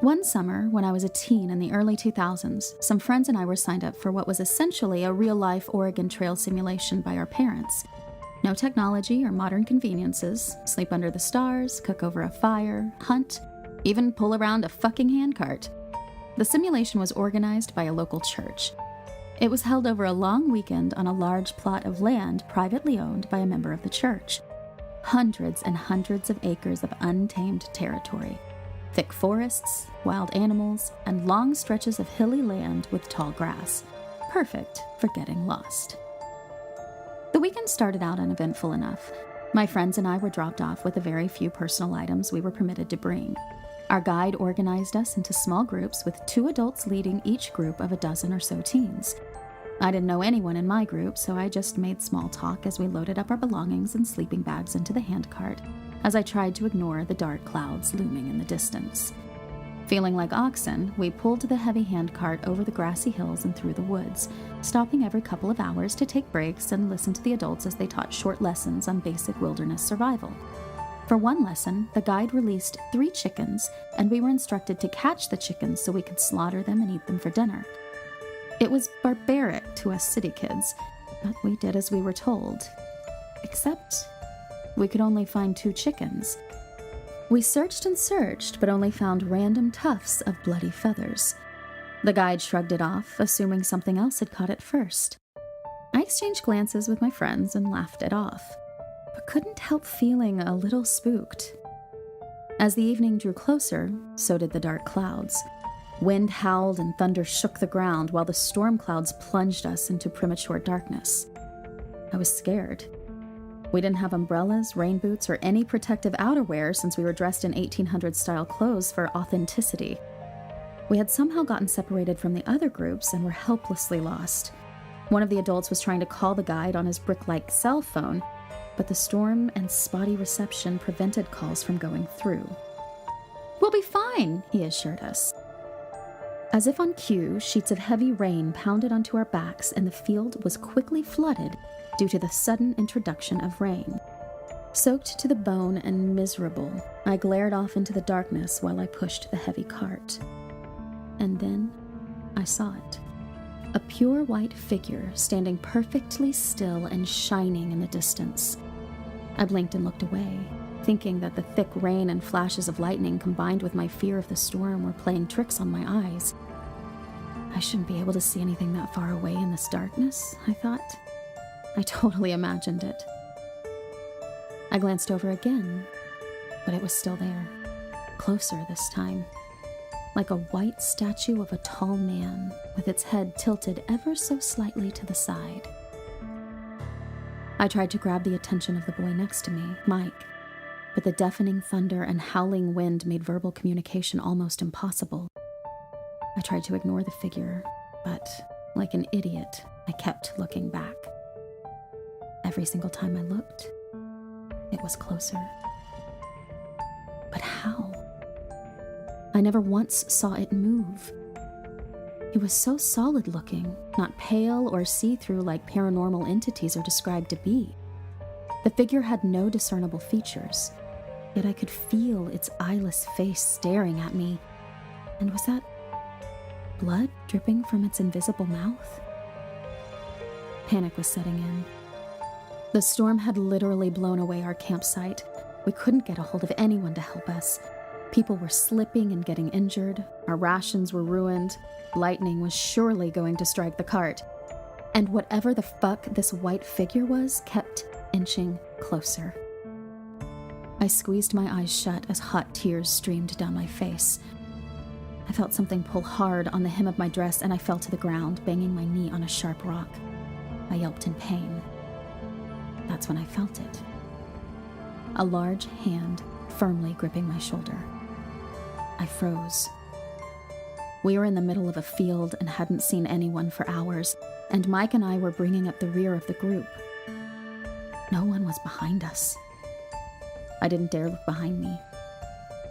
One summer, when I was a teen in the early 2000s, some friends and I were signed up for what was essentially a real-life Oregon Trail simulation by our parents. No technology or modern conveniences, sleep under the stars, cook over a fire, hunt, even pull around a fucking handcart. The simulation was organized by a local church. It was held over a long weekend on a large plot of land privately owned by a member of the church. Hundreds and hundreds of acres of untamed territory. Thick forests, wild animals, and long stretches of hilly land with tall grass. Perfect for getting lost. The weekend started out uneventful enough. My friends and I were dropped off with the very few personal items we were permitted to bring. Our guide organized us into small groups with 2 adults leading each group of a dozen or so teens. I didn't know anyone in my group, so I just made small talk as we loaded up our belongings and sleeping bags into the handcart, as I tried to ignore the dark clouds looming in the distance. Feeling like oxen, we pulled the heavy handcart over the grassy hills and through the woods, stopping every couple of hours to take breaks and listen to the adults as they taught short lessons on basic wilderness survival. For one lesson, the guide released 3 chickens, and we were instructed to catch the chickens so we could slaughter them and eat them for dinner. It was barbaric to us city kids, but we did as we were told. Except we could only find 2 chickens. We searched and searched, but only found random tufts of bloody feathers. The guide shrugged it off, assuming something else had caught it first. I exchanged glances with my friends and laughed it off, but couldn't help feeling a little spooked. As the evening drew closer, so did the dark clouds. Wind howled and thunder shook the ground while the storm clouds plunged us into premature darkness. I was scared. We didn't have umbrellas, rain boots, or any protective outerwear since we were dressed in 1800s-style clothes for authenticity. We had somehow gotten separated from the other groups and were helplessly lost. One of the adults was trying to call the guide on his brick-like cell phone, but the storm and spotty reception prevented calls from going through. "We'll be fine," he assured us. As if on cue, sheets of heavy rain pounded onto our backs and the field was quickly flooded due to the sudden introduction of rain. Soaked to the bone and miserable, I glared off into the darkness while I pushed the heavy cart. And then I saw it. A pure white figure standing perfectly still and shining in the distance. I blinked and looked away, thinking that the thick rain and flashes of lightning combined with my fear of the storm were playing tricks on my eyes. I shouldn't be able to see anything that far away in this darkness, I thought. I totally imagined it. I glanced over again, but it was still there, closer this time, like a white statue of a tall man with its head tilted ever so slightly to the side. I tried to grab the attention of the boy next to me, Mike, but the deafening thunder and howling wind made verbal communication almost impossible. I tried to ignore the figure, but like an idiot, I kept looking back. Every single time I looked, it was closer. But how? I never once saw it move. It was so solid-looking, not pale or see-through like paranormal entities are described to be. The figure had no discernible features, yet I could feel its eyeless face staring at me. And was that blood dripping from its invisible mouth? Panic was setting in. The storm had literally blown away our campsite. We couldn't get a hold of anyone to help us. People were slipping and getting injured. Our rations were ruined. Lightning was surely going to strike the cart. And whatever the fuck this white figure was kept inching closer. I squeezed my eyes shut as hot tears streamed down my face. I felt something pull hard on the hem of my dress and I fell to the ground, banging my knee on a sharp rock. I yelped in pain. That's when I felt it. A large hand firmly gripping my shoulder. I froze. We were in the middle of a field and hadn't seen anyone for hours, and Mike and I were bringing up the rear of the group. No one was behind us. I didn't dare look behind me.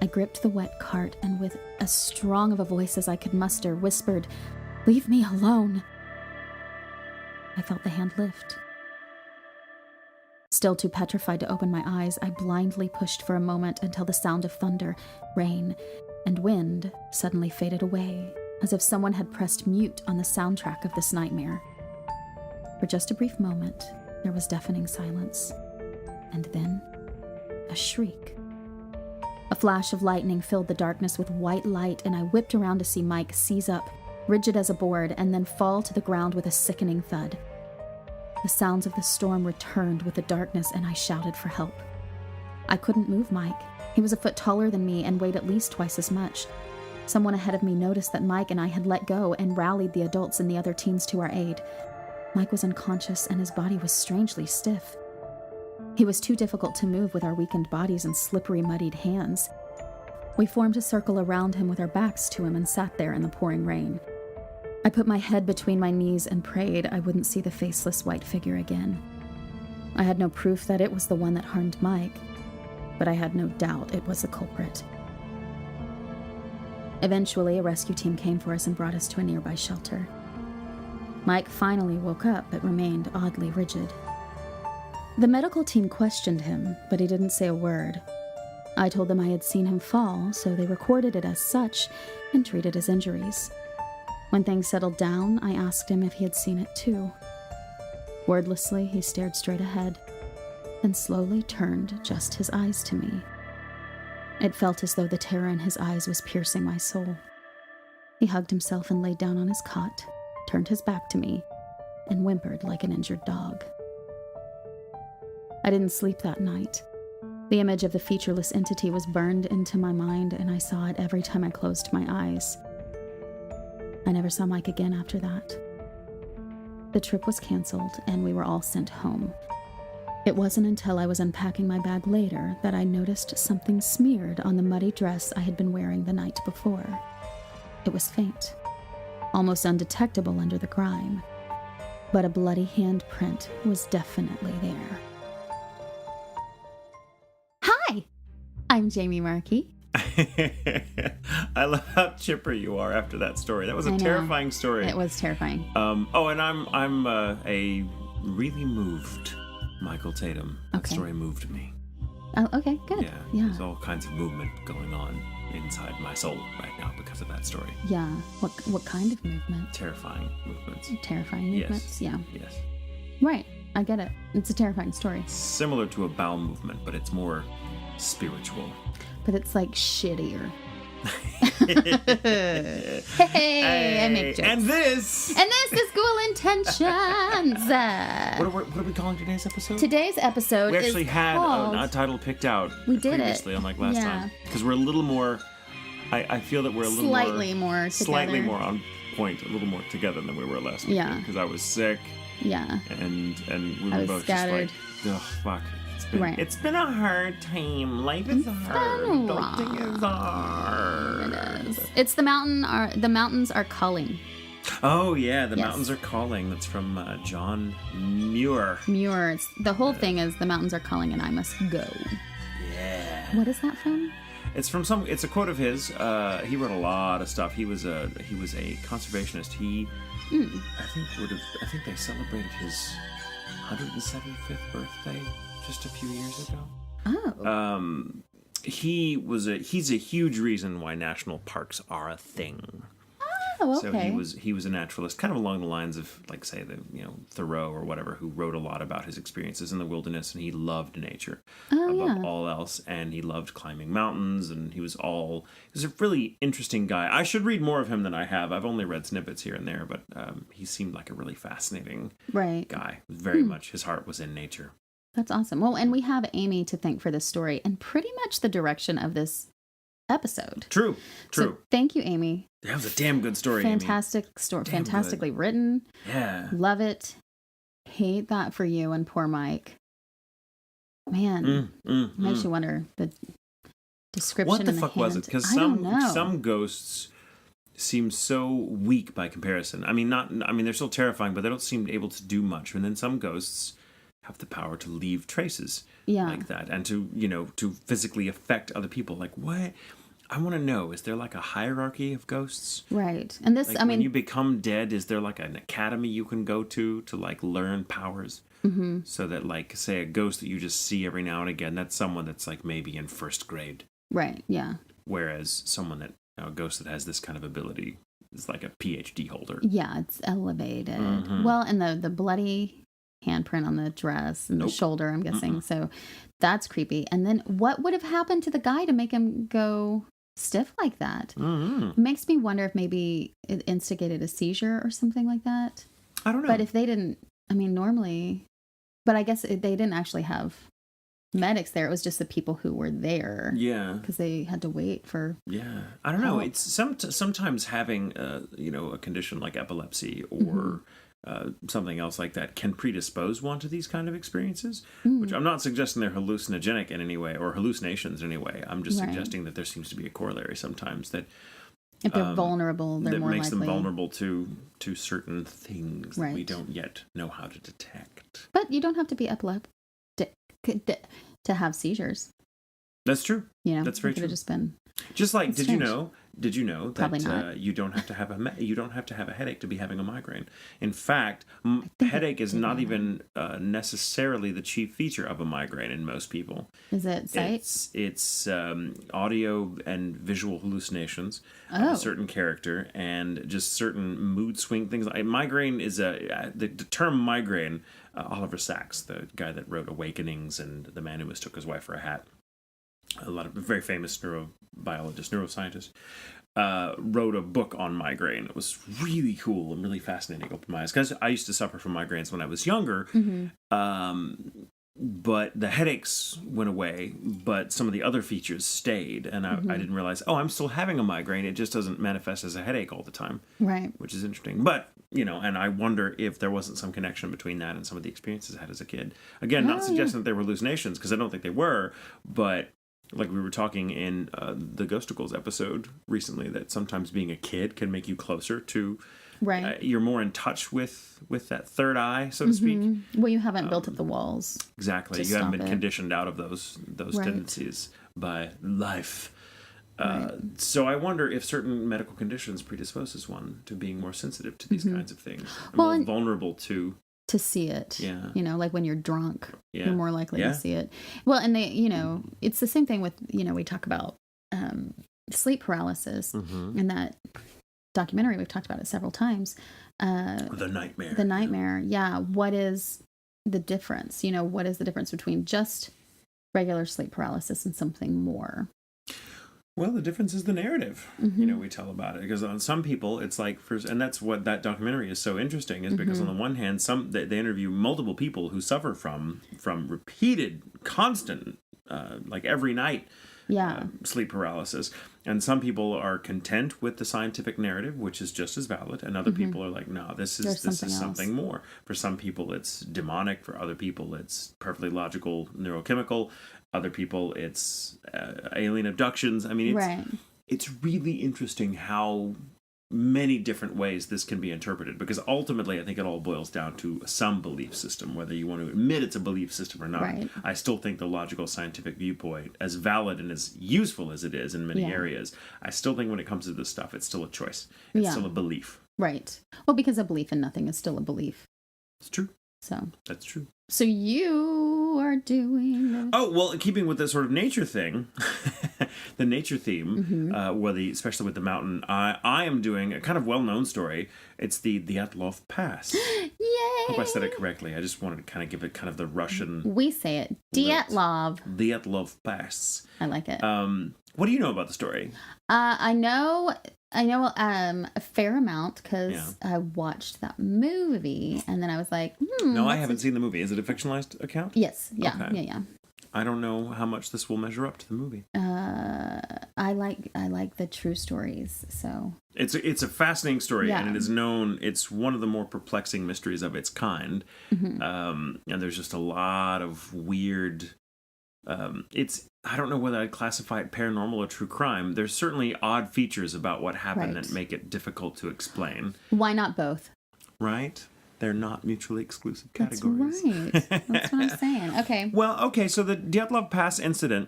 I gripped the wet cart and with as strong of a voice as I could muster, whispered, "Leave me alone." I felt the hand lift. Still too petrified to open my eyes, I blindly pushed for a moment until the sound of thunder, rain, and wind suddenly faded away, as if someone had pressed mute on the soundtrack of this nightmare. For just a brief moment, there was deafening silence, and then a shriek. A flash of lightning filled the darkness with white light, and I whipped around to see Mike seize up, rigid as a board, and then fall to the ground with a sickening thud. The sounds of the storm returned with the darkness, and I shouted for help. I couldn't move Mike. He was a foot taller than me and weighed at least twice as much. Someone ahead of me noticed that Mike and I had let go and rallied the adults and the other teens to our aid. Mike was unconscious, and his body was strangely stiff. He was too difficult to move with our weakened bodies and slippery, muddied hands. We formed a circle around him with our backs to him and sat there in the pouring rain. I put my head between my knees and prayed I wouldn't see the faceless white figure again. I had no proof that it was the one that harmed Mike, but I had no doubt it was the culprit. Eventually, a rescue team came for us and brought us to a nearby shelter. Mike finally woke up, but remained oddly rigid. The medical team questioned him, but he didn't say a word. I told them I had seen him fall, so they recorded it as such and treated his injuries. When things settled down, I asked him if he had seen it too. Wordlessly, he stared straight ahead, then slowly turned just his eyes to me. It felt as though the terror in his eyes was piercing my soul. He hugged himself and laid down on his cot, turned his back to me, and whimpered like an injured dog. I didn't sleep that night. The image of the featureless entity was burned into my mind, and I saw it every time I closed my eyes. I never saw Mike again after that. The trip was canceled, and we were all sent home. It wasn't until I was unpacking my bag later that I noticed something smeared on the muddy dress I had been wearing the night before. It was faint, almost undetectable under the grime, but a bloody handprint was definitely there. Hi, I'm Jamie Markey. I love how chipper you are after that story. That was a terrifying story. It was terrifying. And I'm a really moved Michael Tatum. That story moved me. Oh, okay, good. Yeah, there's all kinds of movement going on inside my soul right now because of that story. Yeah. What kind of movement? Terrifying movements. Terrifying movements? Yes. Yeah. Yes. Right. I get it. It's a terrifying story. Similar to a bowel movement, but it's more spiritual. But it's like shittier. Hey, I make jokes. And this is Ghoul Intentions. What are we calling today's episode? Today's episode we actually had called... a title picked out. We did previously, unlike last time, because we're a little more. I feel that we're a little slightly more slightly more on point, a little more together than we were last week. Yeah, because I was sick. Yeah, and we were both scattered. Just like, oh fuck. It's been a hard time. Life is hard. Adulting is hard. It is. It's the mountains are calling. Oh yeah, the mountains are calling. That's from John Muir. Muir. The whole thing is the mountains are calling and I must go. Yeah. What is that from? It's from it's a quote of his. He wrote a lot of stuff. He was a conservationist. I think they celebrated his 175th birthday just a few years ago. Oh. He's a huge reason why national parks are a thing. Oh, okay. So he was a naturalist, kind of along the lines of, like, say, Thoreau or whatever, who wrote a lot about his experiences in the wilderness, and he loved nature above all else, and he loved climbing mountains, and he was a really interesting guy. I should read more of him than I have. I've only read snippets here and there, but he seemed like a really fascinating guy. Very much his heart was in nature. That's awesome. Well, and we have Amy to thank for this story and pretty much the direction of this episode. True. So thank you, Amy. That was a damn good story, Fantastic Amy. story. Fantastically written. Yeah. Love it. Hate that for you and poor Mike. Man, makes you wonder the description. What the in fuck hand. was it? Because some some ghosts seem so weak by comparison. I mean, they're still terrifying, but they don't seem able to do much. And then some ghosts have the power to leave traces like that, and to physically affect other people. Like, what? I want to know, is there like a hierarchy of ghosts? Right. And this, like, when you become dead, is there like an academy you can go to like learn powers? Mm-hmm. So that, like, say a ghost that you just see every now and again, that's someone that's like maybe in first grade. Right. Yeah. Whereas someone that, a ghost that has this kind of ability is like a PhD holder. Yeah, it's elevated. Mm-hmm. Well, and the bloody handprint on the dress and the shoulder, I'm guessing. Mm-mm. So that's creepy. And then what would have happened to the guy to make him go stiff like that? Mm-hmm. It makes me wonder if maybe it instigated a seizure or something like that. I don't know. But if they didn't, I mean, normally, but I guess they didn't actually have medics there. It was just the people who were there. Yeah. Because they had to wait for. Yeah. I don't know. It's sometimes having, a condition like epilepsy or something else like that can predispose one to these kind of experiences, which I'm not suggesting they're hallucinogenic in any way or hallucinations in any way. I'm just suggesting that there seems to be a corollary sometimes that if they're vulnerable, they're more likely. That makes them vulnerable to certain things that we don't yet know how to detect. But you don't have to be epileptic to have seizures. That's true. You know, that's very true. Just been like, did you know that you don't have to have a headache to be having a migraine? In fact, headache is not even necessarily the chief feature of a migraine in most people. Is it sight? It's audio and visual hallucinations of a certain character and just certain mood swing things. Migraine is the term migraine. Oliver Sacks, the guy that wrote Awakenings and The Man Who Mistook His Wife for a Hat, a lot of very famous neuroscientist, wrote a book on migraine. It was really cool and really fascinating. Opened my eyes because I used to suffer from migraines when I was younger. But the headaches went away, but some of the other features stayed, and I didn't realize, I'm still having a migraine. It just doesn't manifest as a headache all the time, right? Which is interesting. But and I wonder if there wasn't some connection between that and some of the experiences I had as a kid. Again, not suggesting that they were hallucinations, because I don't think they were, but like we were talking in the Ghosticles episode recently, that sometimes being a kid can make you closer to. Right. You're more in touch with that third eye, so to speak. Well, you haven't built up the walls. Exactly. You haven't been conditioned out of those tendencies by life. So I wonder if certain medical conditions predisposes one to being more sensitive to these kinds of things. More vulnerable to see it. Yeah. Like when you're drunk, you're more likely to see it. Well, and it's the same thing with, we talk about sleep paralysis and that documentary. We've talked about it several times. The Nightmare. The Nightmare. Yeah. What is the difference? What is the difference between just regular sleep paralysis and something more? Well, the difference is the narrative, we tell about it. Because on some people, it's like, and that's what that documentary is so interesting, is because on the one hand, they interview multiple people who suffer from repeated, constant, like every night, sleep paralysis. And some people are content with the scientific narrative, which is just as valid. And other people are like, no, this is something more. For some people, it's demonic. For other people, it's perfectly logical, neurochemical. Other people, it's alien abductions. I mean, it's really interesting how many different ways this can be interpreted, because ultimately I think it all boils down to some belief system, whether you want to admit it's a belief system or not. Right. I still think the logical scientific viewpoint, as valid and as useful as it is in many areas, I still think when it comes to this stuff, it's still a choice. It's still a belief. Right. Well, because a belief in nothing is still a belief. It's true. So that's true. So you are doing this. Oh, well, keeping with this sort of nature thing, the nature theme, especially with the mountain, I am doing a kind of well-known story. It's the Dyatlov Pass. Yay! I hope I said it correctly. I just wanted to kind of give it kind of the Russian... We say it. Dyatlov. Dyatlov Pass. I like it. What do you know about the story? I know a fair amount because I watched that movie and then I was like, No, I haven't seen the movie. Is it a fictionalized account? Yes. Yeah. Okay. Yeah. I don't know how much this will measure up to the movie. I like the true stories. So it's a fascinating story, and it is known. It's one of the more perplexing mysteries of its kind. And there's just a lot of weird. I don't know whether I'd classify it paranormal or true crime. There's certainly odd features about what happened that make it difficult to explain. Why not both? Right? They're not mutually exclusive categories. That's right. That's what I'm saying. Okay. Well, so the Dyatlov Pass incident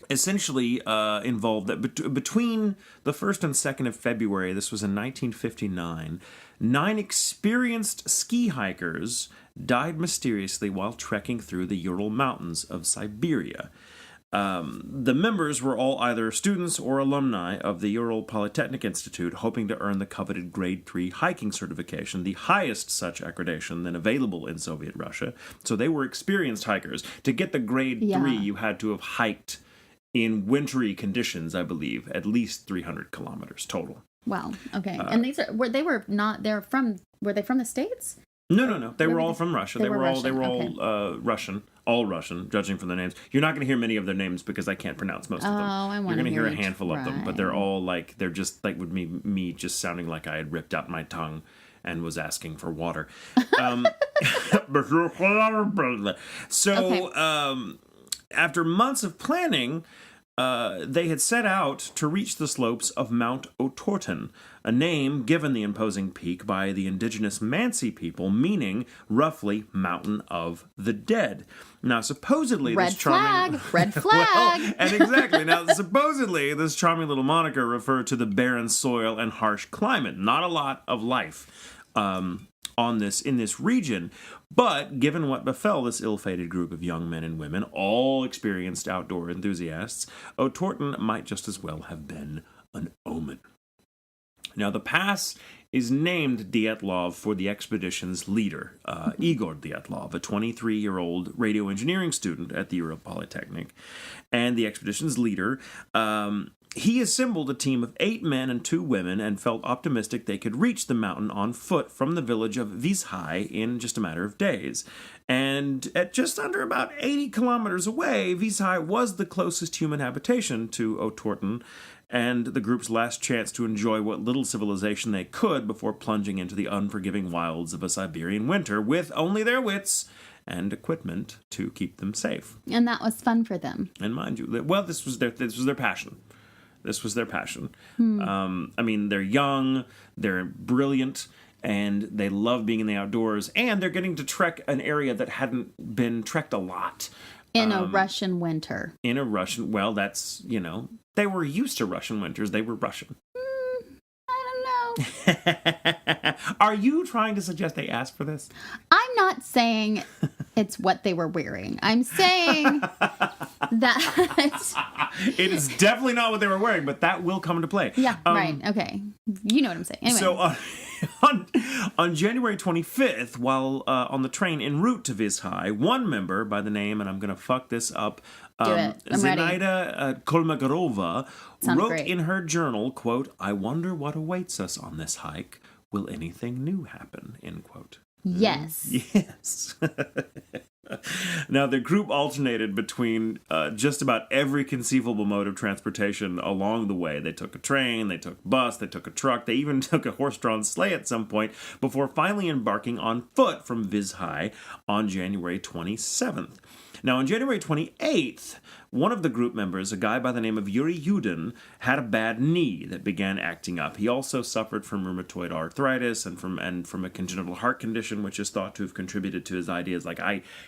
essentially involved that between the 1st and 2nd of February, this was in 1959, 9 experienced ski hikers died mysteriously while trekking through the Ural Mountains of Siberia. The members were all either students or alumni of the Ural Polytechnic Institute, hoping to earn the coveted Grade 3 hiking certification, the highest such accreditation then available in Soviet Russia. So they were experienced hikers. To get the Grade 3, you had to have hiked in wintry conditions, I believe, at least 300 kilometers total. Wow. Okay. And these are were they from the States? No. They were all from Russia. They were all Russian. All Russian, judging from their names. You're not going to hear many of their names because I can't pronounce most of them. I want to You're going to hear a each. handful of them, but they're all like, they're just like with me just sounding like I had ripped out my tongue and was asking for water. So, after months of planning, they had set out to reach the slopes of Mount Otorten, a name given the imposing peak by the indigenous Mansi people, meaning roughly Mountain of the Dead. Now, supposedly, red this charming... flag. Well, and exactly. Now, supposedly, this charming little moniker referred to the barren soil and harsh climate. Not a lot of life in this region. But given what befell this ill-fated group of young men and women, all experienced outdoor enthusiasts, Otorten might just as well have been an omen. Now, the pass is named Dyatlov for the expedition's leader, Igor Dyatlov, a 23-year-old radio engineering student at the Ural Polytechnic. And the expedition's leader, he assembled a team of 8 men and 2 women and felt optimistic they could reach the mountain on foot from the village of Vizhai in just a matter of days. And at just under about 80 kilometers away, Vizhai was the closest human habitation to Otorten, and the group's last chance to enjoy what little civilization they could before plunging into the unforgiving wilds of a Siberian winter with only their wits and equipment to keep them safe. And that was fun for them. And mind you, well, this was their passion. This was their passion. I mean, they're young, they're brilliant, and they love being in the outdoors, and they're getting to trek an area that hadn't been trekked a lot. In a Russian winter. Well, that's, they were used to Russian winters. They were Russian. I don't know. Are you trying to suggest they asked for this? I'm not saying it's what they were wearing. I'm saying that... It is definitely not what they were wearing, but that will come into play. Yeah, right. Okay. You know what I'm saying. Anyway. So on January 25th, while on the train en route to Vizhai, one member by the name, and I'm going to fuck this up, Zenaida Kolmagarova, wrote great. in her journal, quote, "I wonder what awaits us on this hike. Will anything new happen?" End quote. Yes. Yes. Now, the group alternated between just about every conceivable mode of transportation along the way. They took a train, they took a bus, they took a truck, they even took a horse-drawn sleigh at some point before finally embarking on foot from Vizhai on January 27th. Now, on January 28th, one of the group members, a guy by the name of Yuri Yudin, had a bad knee that began acting up. He also suffered from rheumatoid arthritis and from a congenital heart condition, which is thought to have contributed to his ideas. Like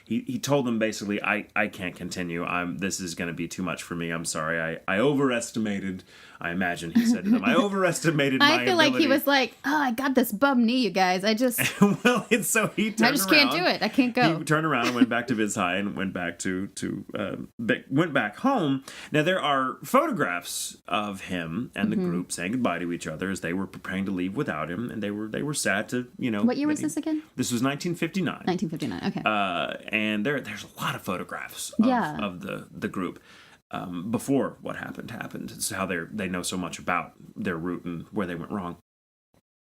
he told them basically, I can't continue. This is going to be too much for me. I'm sorry. I overestimated. I imagine he said to them, I overestimated my ability. I feel like he was like, I got this bum knee, you guys. I just well, and so he turned around. I just can't do it. I can't go. He turned around and went back to Vizhai and went back home. Now, there are photographs of him and the group saying goodbye to each other as they were preparing to leave without him, and they were sad to, What year was this again? This was 1959. 1959, okay. And there's a lot of photographs of the group before what happened. It's how they know so much about their route and where they went wrong.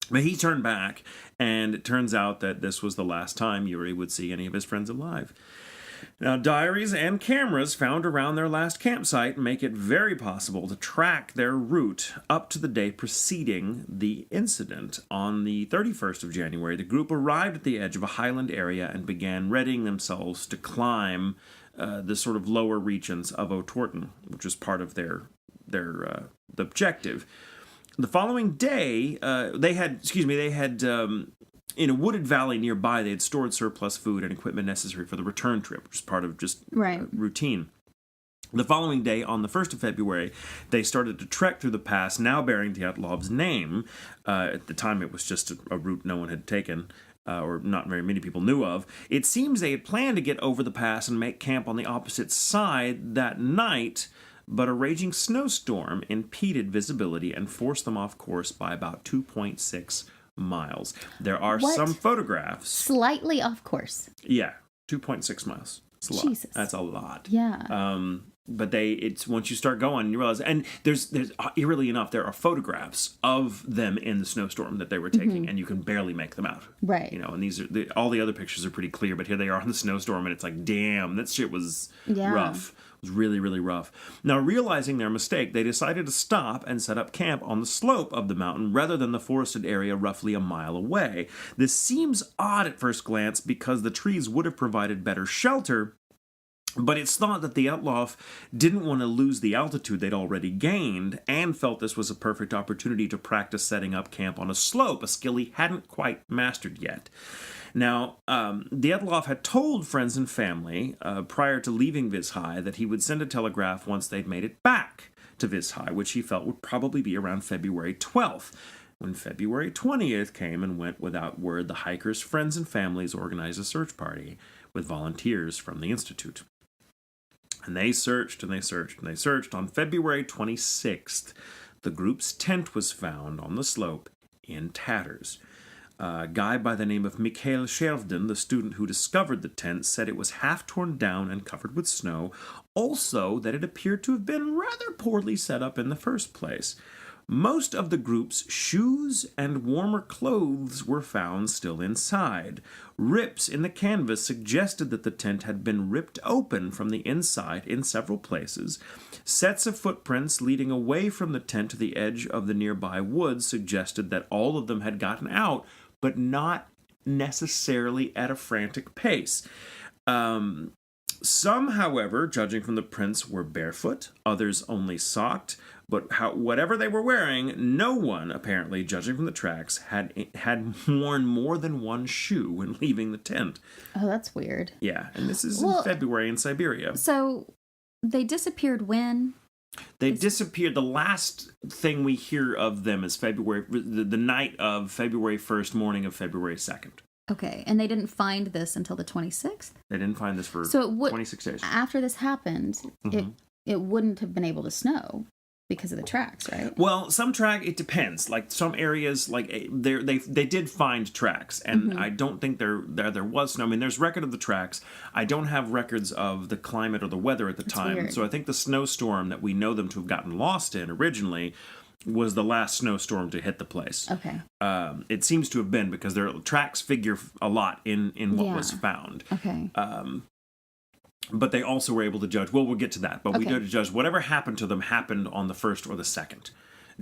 But he turned back, and it turns out that this was the last time Yuri would see any of his friends alive. Now, diaries and cameras found around their last campsite make it very possible to track their route up to the day preceding the incident. On the 31st of January, the group arrived at the edge of a highland area and began readying themselves to climb the sort of lower regions of Otorten, which was part of their objective. The following day, they had in a wooded valley nearby, they had stored surplus food and equipment necessary for the return trip, which was part of just routine. The following day, on the 1st of February, they started to trek through the pass, now bearing Dyatlov's name. At the time, it was just a route no one had taken. or not very many people knew of. It seems they had planned to get over the pass and make camp on the opposite side that night, but a raging snowstorm impeded visibility and forced them off course by about 2.6 miles. There are some photographs. Slightly off course. Yeah, 2.6 miles. That's a lot. Jesus. That's a lot. Yeah. But it's once you start going, you realize, and there's eerily enough, there are photographs of them in the snowstorm that they were taking, and you can barely make them out. Right. You know, and these are all the other pictures are pretty clear, but here they are in the snowstorm, and it's like, damn, that shit was rough. It was really, really rough. Now, realizing their mistake, they decided to stop and set up camp on the slope of the mountain rather than the forested area roughly a mile away. This seems odd at first glance because the trees would have provided better shelter. But it's thought that the Dyatlov didn't want to lose the altitude they'd already gained and felt this was a perfect opportunity to practice setting up camp on a slope, a skill he hadn't quite mastered yet. Now, Dyatlov had told friends and family prior to leaving Vizhai that he would send a telegraph once they'd made it back to Vizhai, which he felt would probably be around February 12th. When February 20th came and went without word, the hikers' friends and families organized a search party with volunteers from the Institute. And they searched and they searched and they searched. On February 26th, the group's tent was found on the slope in tatters. A guy by the name of Mikhail Shervdin, the student who discovered the tent, said it was half torn down and covered with snow. Also, that it appeared to have been rather poorly set up in the first place. Most of the group's shoes and warmer clothes were found still inside. Rips in the canvas suggested that the tent had been ripped open from the inside in several places. Sets of footprints leading away from the tent to the edge of the nearby woods suggested that all of them had gotten out, but not necessarily at a frantic pace. Some, however, judging from the prints, were barefoot, others only socked, but whatever they were wearing, no one, apparently, judging from the tracks, had worn more than one shoe when leaving the tent. Oh, that's weird. Yeah, and this is in February in Siberia. So, they disappeared when? They disappeared. The last thing we hear of them is the night of February 1st, morning of February 2nd. Okay, and they didn't find this until the 26th? They didn't find this for 26 days. After this happened, it wouldn't have been able to snow because of the tracks, right? Well, it depends. Like some areas, like they did find tracks, and I don't think there was snow. I mean, there's record of the tracks. I don't have records of the climate or the weather at the time. Weird. So I think the snowstorm that we know them to have gotten lost in originally was the last snowstorm to hit the place. Okay. It seems to have been because their tracks figure a lot in what was found. Okay. But they also were able to judge, well, we'll get to that, but we did judge whatever happened to them happened on the 1st or the 2nd,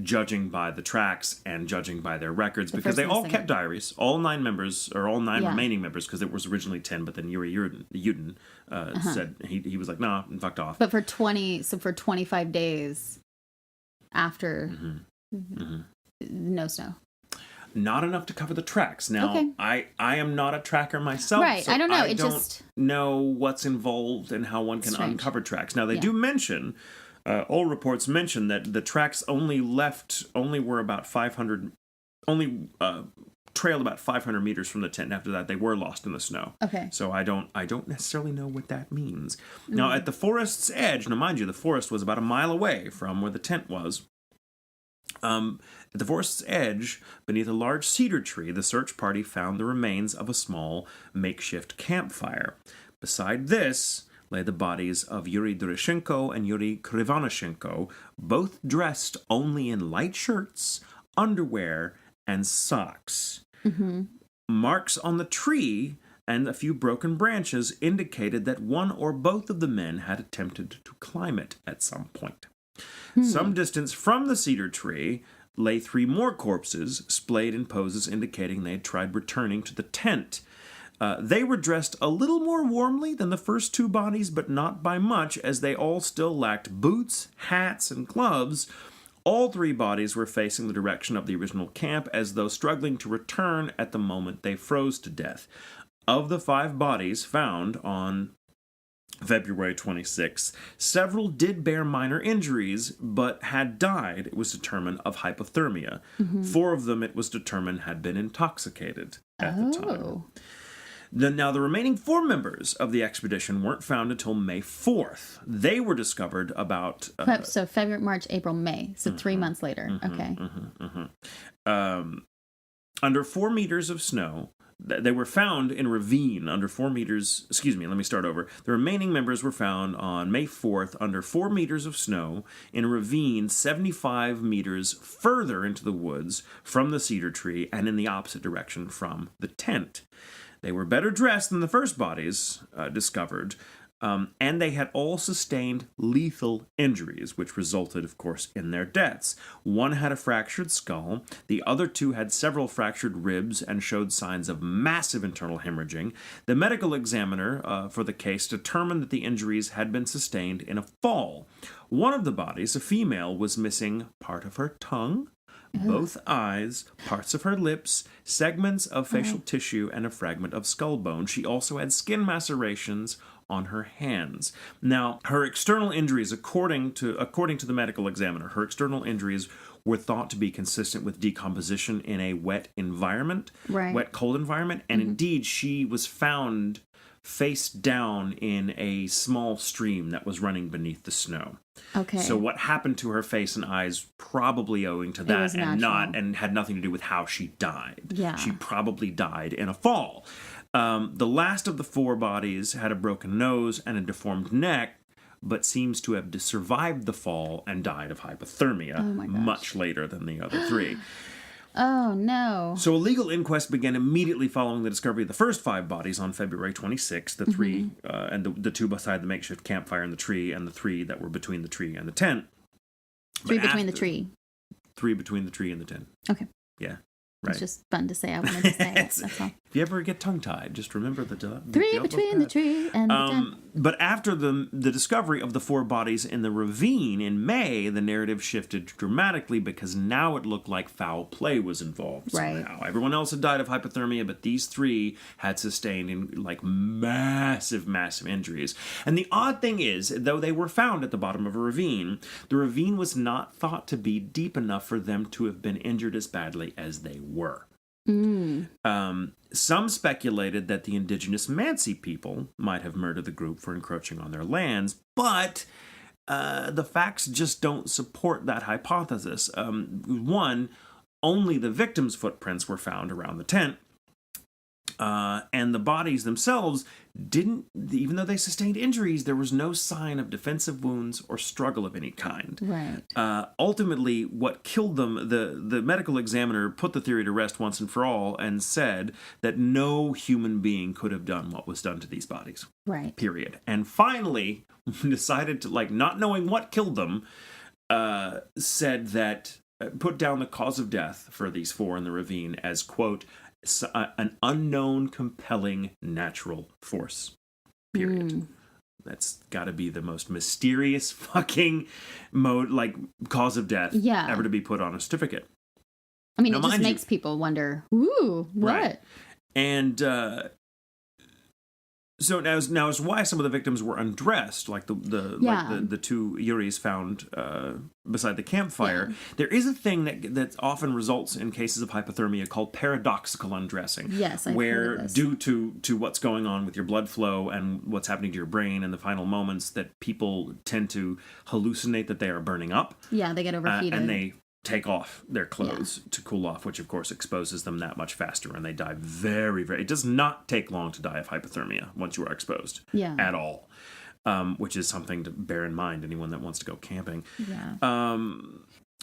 judging by the tracks and judging by their records, because they all kept diaries, all 9 members, or all 9 remaining members, because it was originally 10, but then Yuri Yudin said, he was like, nah, and fucked off. But for 25 days after, no snow. Not enough to cover the tracks. Now, I am not a tracker myself. Right, so I don't know. I don't know what's involved and how one can uncover tracks. Now, they do mention, all reports mention that the tracks were about 500, trailed about 500 meters from the tent. After that, they were lost in the snow. Okay. So I don't necessarily know what that means. Now, at the forest's edge, now mind you, the forest was about a mile away from where the tent was. At the forest's edge, beneath a large cedar tree, the search party found the remains of a small makeshift campfire. Beside this lay the bodies of Yuri Durishenko and Yuri Krivonoshenko, both dressed only in light shirts, underwear, and socks. Marks on the tree and a few broken branches indicated that one or both of the men had attempted to climb it at some point. Some distance from the cedar tree lay 3 more corpses, splayed in poses indicating they had tried returning to the tent. They were dressed a little more warmly than the first 2 bodies, but not by much, as they all still lacked boots, hats, and gloves. All 3 bodies were facing the direction of the original camp, as though struggling to return at the moment they froze to death. Of the 5 bodies found on February 26th. Several did bear minor injuries, but had died, it was determined, of hypothermia. 4 of them, it was determined, had been intoxicated at the time. Now, the remaining 4 members of the expedition weren't found until May 4th. They were discovered about... so February, March, April, May. So 3 months later. Okay. Under 4 meters of snow. They were found in a ravine under 4 meters... Excuse me, let me start over. The remaining members were found on May 4th under 4 meters of snow in a ravine 75 meters further into the woods from the cedar tree and in the opposite direction from the tent. They were better dressed than the first bodies discovered, and they had all sustained lethal injuries, which resulted, of course, in their deaths. One had a fractured skull, the other 2 had several fractured ribs and showed signs of massive internal hemorrhaging. The medical examiner for the case determined that the injuries had been sustained in a fall. One of the bodies, a female, was missing part of her tongue, both eyes, parts of her lips, segments of facial tissue, and a fragment of skull bone. She also had skin macerations on her hands. Now, her external injuries, according to the medical examiner, her external injuries were thought to be consistent with decomposition in a wet environment, wet, cold environment, and indeed she was found face down in a small stream that was running beneath the snow. Okay. So what happened to her face and eyes probably owing to that and had nothing to do with how she died. Yeah. She probably died in a fall. The last of the 4 bodies had a broken nose and a deformed neck, but seems to have survived the fall and died of hypothermia much later than the other 3. Oh, no. So a legal inquest began immediately following the discovery of the first 5 bodies on February 26th, the 3, and the 2 beside the makeshift campfire in the tree, and the 3 that were between the tree and the tent. 3 between the tree. 3 between the tree and the tent. Okay. Yeah. Right. It's just fun to say. I wanted to say it. That's all. If you ever get tongue-tied, just remember the 3 between the tree and the tent. But after the discovery of the 4 bodies in the ravine in May, the narrative shifted dramatically because now it looked like foul play was involved somehow. Everyone else had died of hypothermia, but these 3 had sustained massive, massive injuries. And the odd thing is, though they were found at the bottom of a ravine, the ravine was not thought to be deep enough for them to have been injured as badly as they were. Some speculated that the indigenous Mansi people might have murdered the group for encroaching on their lands, but the facts just don't support that hypothesis. One, only the victims' footprints were found around the tent, and the bodies themselves didn't, even though they sustained injuries, there was no sign of defensive wounds or struggle of any kind. Right. Ultimately, what killed them, the medical examiner put the theory to rest once and for all and said that no human being could have done what was done to these bodies. Right. Period. And finally, decided to, not knowing what killed them, said that, put down the cause of death for these 4 in the ravine as, quote, an unknown, compelling natural force. Period. That's got to be the most mysterious fucking cause of death ever to be put on a certificate. I mean, it just makes people wonder, ooh, what? Right. And so now is why some of the victims were undressed, like the 2 Yuris found beside the campfire. Yeah. There is a thing that often results in cases of hypothermia called paradoxical undressing. Yes, I've where heard of this. Due to what's going on with your blood flow and what's happening to your brain in the final moments, that people tend to hallucinate that they are burning up. Yeah, they get overheated. And they take off their clothes to cool off, which of course exposes them that much faster, and they die very, very... It does not take long to die of hypothermia once you are exposed at all, which is something to bear in mind, anyone that wants to go camping. Yeah.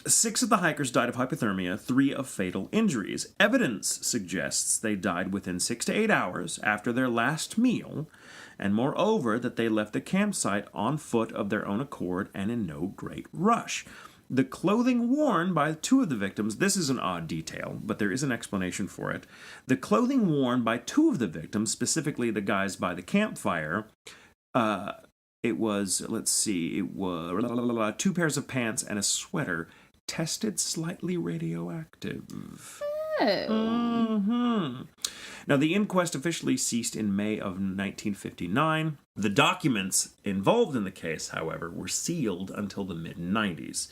6 of the hikers died of hypothermia, 3 of fatal injuries. Evidence suggests they died within 6 to 8 hours after their last meal, and moreover that they left the campsite on foot of their own accord and in no great rush. The clothing worn by 2 of the victims, this is an odd detail, but there is an explanation for it. The clothing worn by 2 of the victims, specifically the guys by the campfire, it was 2 pairs of pants and a sweater, tested slightly radioactive. Mm-hmm. Now, the inquest officially ceased in May of 1959. The documents involved in the case, however, were sealed until the mid-90s.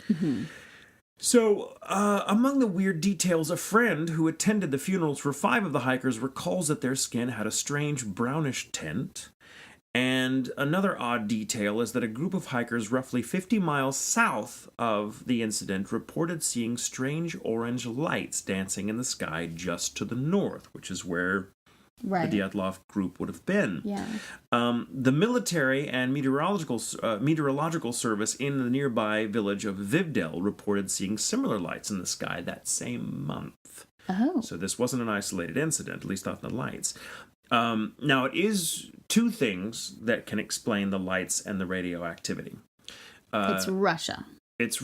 So, among the weird details, a friend who attended the funerals for 5 of the hikers recalls that their skin had a strange brownish tint. And another odd detail is that a group of hikers roughly 50 miles south of the incident reported seeing strange orange lights dancing in the sky just to the north, which is where the Dyatlov group would have been. Yeah. The military and meteorological service in the nearby village of Vivdel reported seeing similar lights in the sky that same month. Oh. So this wasn't an isolated incident, at least not the lights. Now, it is 2 things that can explain the lights and the radioactivity. It's Russia. It's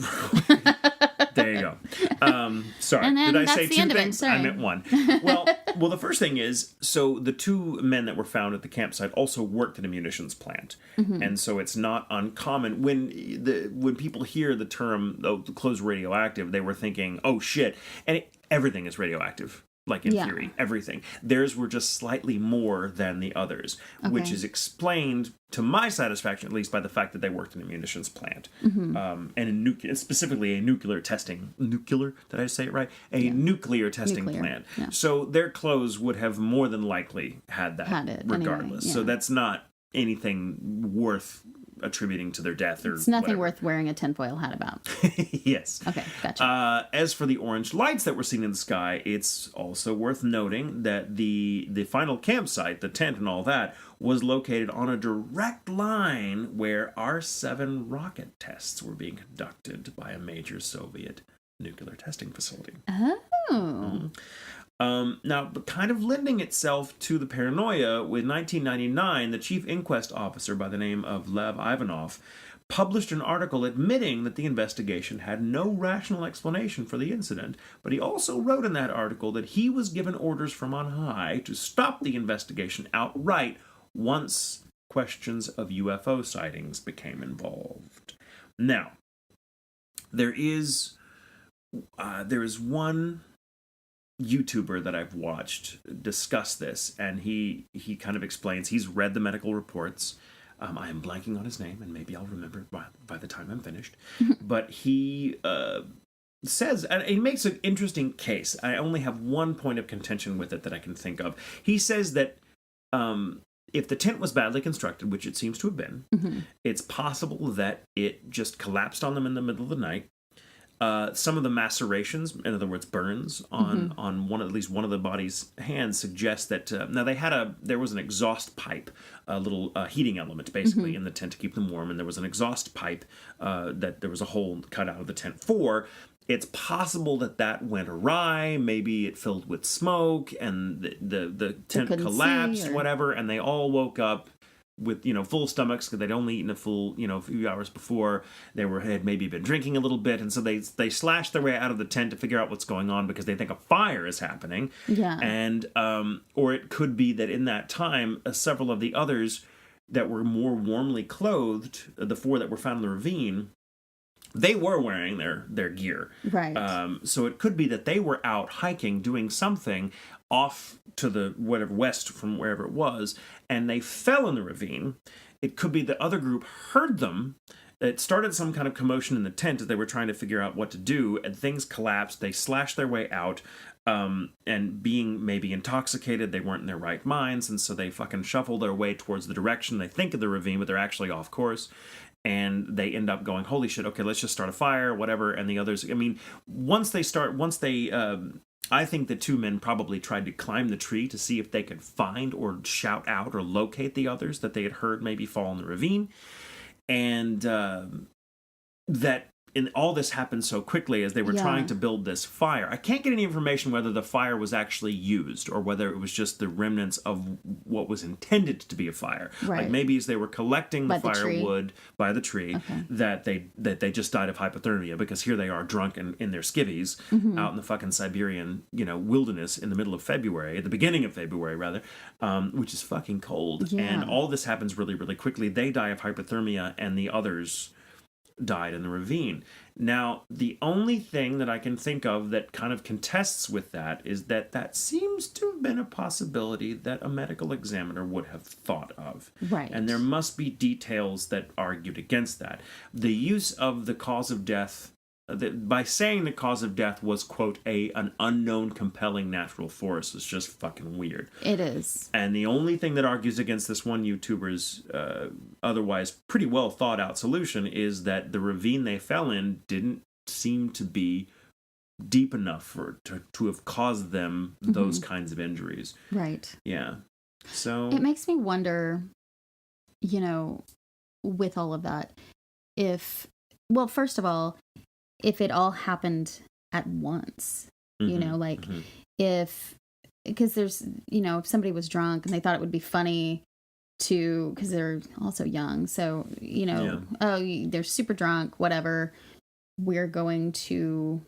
there you go. Sorry, and then did I that's say the 2 end of it. things? Sorry. I meant 1. Well, the first thing is, so the 2 men that were found at the campsite also worked at a munitions plant, and so it's not uncommon when people hear the term "the clothes radioactive," they were thinking, "Oh shit!" And everything is radioactive. Like in theory, everything. Theirs were just slightly more than the others, which is explained, to my satisfaction at least, by the fact that they worked in a munitions plant. And specifically a nuclear testing plant. Yeah. So their clothes would have more than likely had that regardless. Anyway, So that's not anything worth attributing to their death or it's nothing whatever. worth wearing a tinfoil hat about. Yes. Okay, gotcha. As for the orange lights that were seen in the sky, it's also worth noting that the final campsite, the tent and all that, was located on a direct line where R-7 rocket tests were being conducted by a major Soviet nuclear testing facility. Oh. Now, but kind of lending itself to the paranoia, with 1999, the chief inquest officer by the name of Lev Ivanov published an article admitting that the investigation had no rational explanation for the incident, but he also wrote in that article that he was given orders from on high to stop the investigation outright once questions of UFO sightings became involved. Now, there is one YouTuber that I've watched discuss this, and he kind of explains, he's read the medical reports. I am blanking on his name, and maybe I'll remember it by the time I'm finished. But he says, and he makes an interesting case. I only have one point of contention with it that I can think of. He says that if the tent was badly constructed, which it seems to have been, it's possible that it just collapsed on them in the middle of the night. Some of the macerations, in other words, burns on at least one of the body's hands, suggest that now there was an exhaust pipe, a little heating element basically in the tent to keep them warm, and there was an exhaust pipe that there was a hole cut out of the tent for. It's possible that went awry. Maybe it filled with smoke, and the tent collapsed, whatever, and they all woke up with full stomachs because they'd only eaten a few hours before. They had maybe been drinking a little bit, and so they slashed their way out of the tent to figure out what's going on because they think a fire is happening. Yeah. And or it could be that in that time, several of the others that were more warmly clothed, the 4 that were found in the ravine, they were wearing their gear. Right. So it could be that they were out hiking, doing something off to the west from wherever it was, and they fell in the ravine. It could be the other group heard them. It started some kind of commotion in the tent as they were trying to figure out what to do, and things collapsed. They slashed their way out, and being maybe intoxicated, they weren't in their right minds, and so they fucking shuffle their way towards the direction they think of the ravine, but they're actually off course. And they end up going, holy shit, okay, let's just start a fire, whatever. And the others, I mean, I think the 2 men probably tried to climb the tree to see if they could find or shout out or locate the others that they had heard maybe fall in the ravine. And and all this happened so quickly as they were trying to build this fire. I can't get any information whether the fire was actually used or whether it was just the remnants of what was intended to be a fire. Right. Like maybe as they were collecting the firewood by the tree, that they just died of hypothermia because here they are drunk in their skivvies out in the fucking Siberian wilderness in the middle of February, at the beginning of February rather, which is fucking cold. Yeah. And all this happens really, really quickly. They die of hypothermia, and the others died in the ravine. Now, the only thing that I can think of that kind of contests with that is that seems to have been a possibility that a medical examiner would have thought of. Right. And there must be details that argued against that. The use of the cause of death, by saying the cause of death was, quote, an unknown compelling natural force is just fucking weird. It is. And the only thing that argues against this one YouTuber's otherwise pretty well thought out solution is that the ravine they fell in didn't seem to be deep enough to have caused them those kinds of injuries. Right. Yeah. So it makes me wonder, with all of that, first of all, if it all happened at once, because there's, if somebody was drunk and they thought it would be funny because they're also young. So, they're super drunk, whatever. I'm going to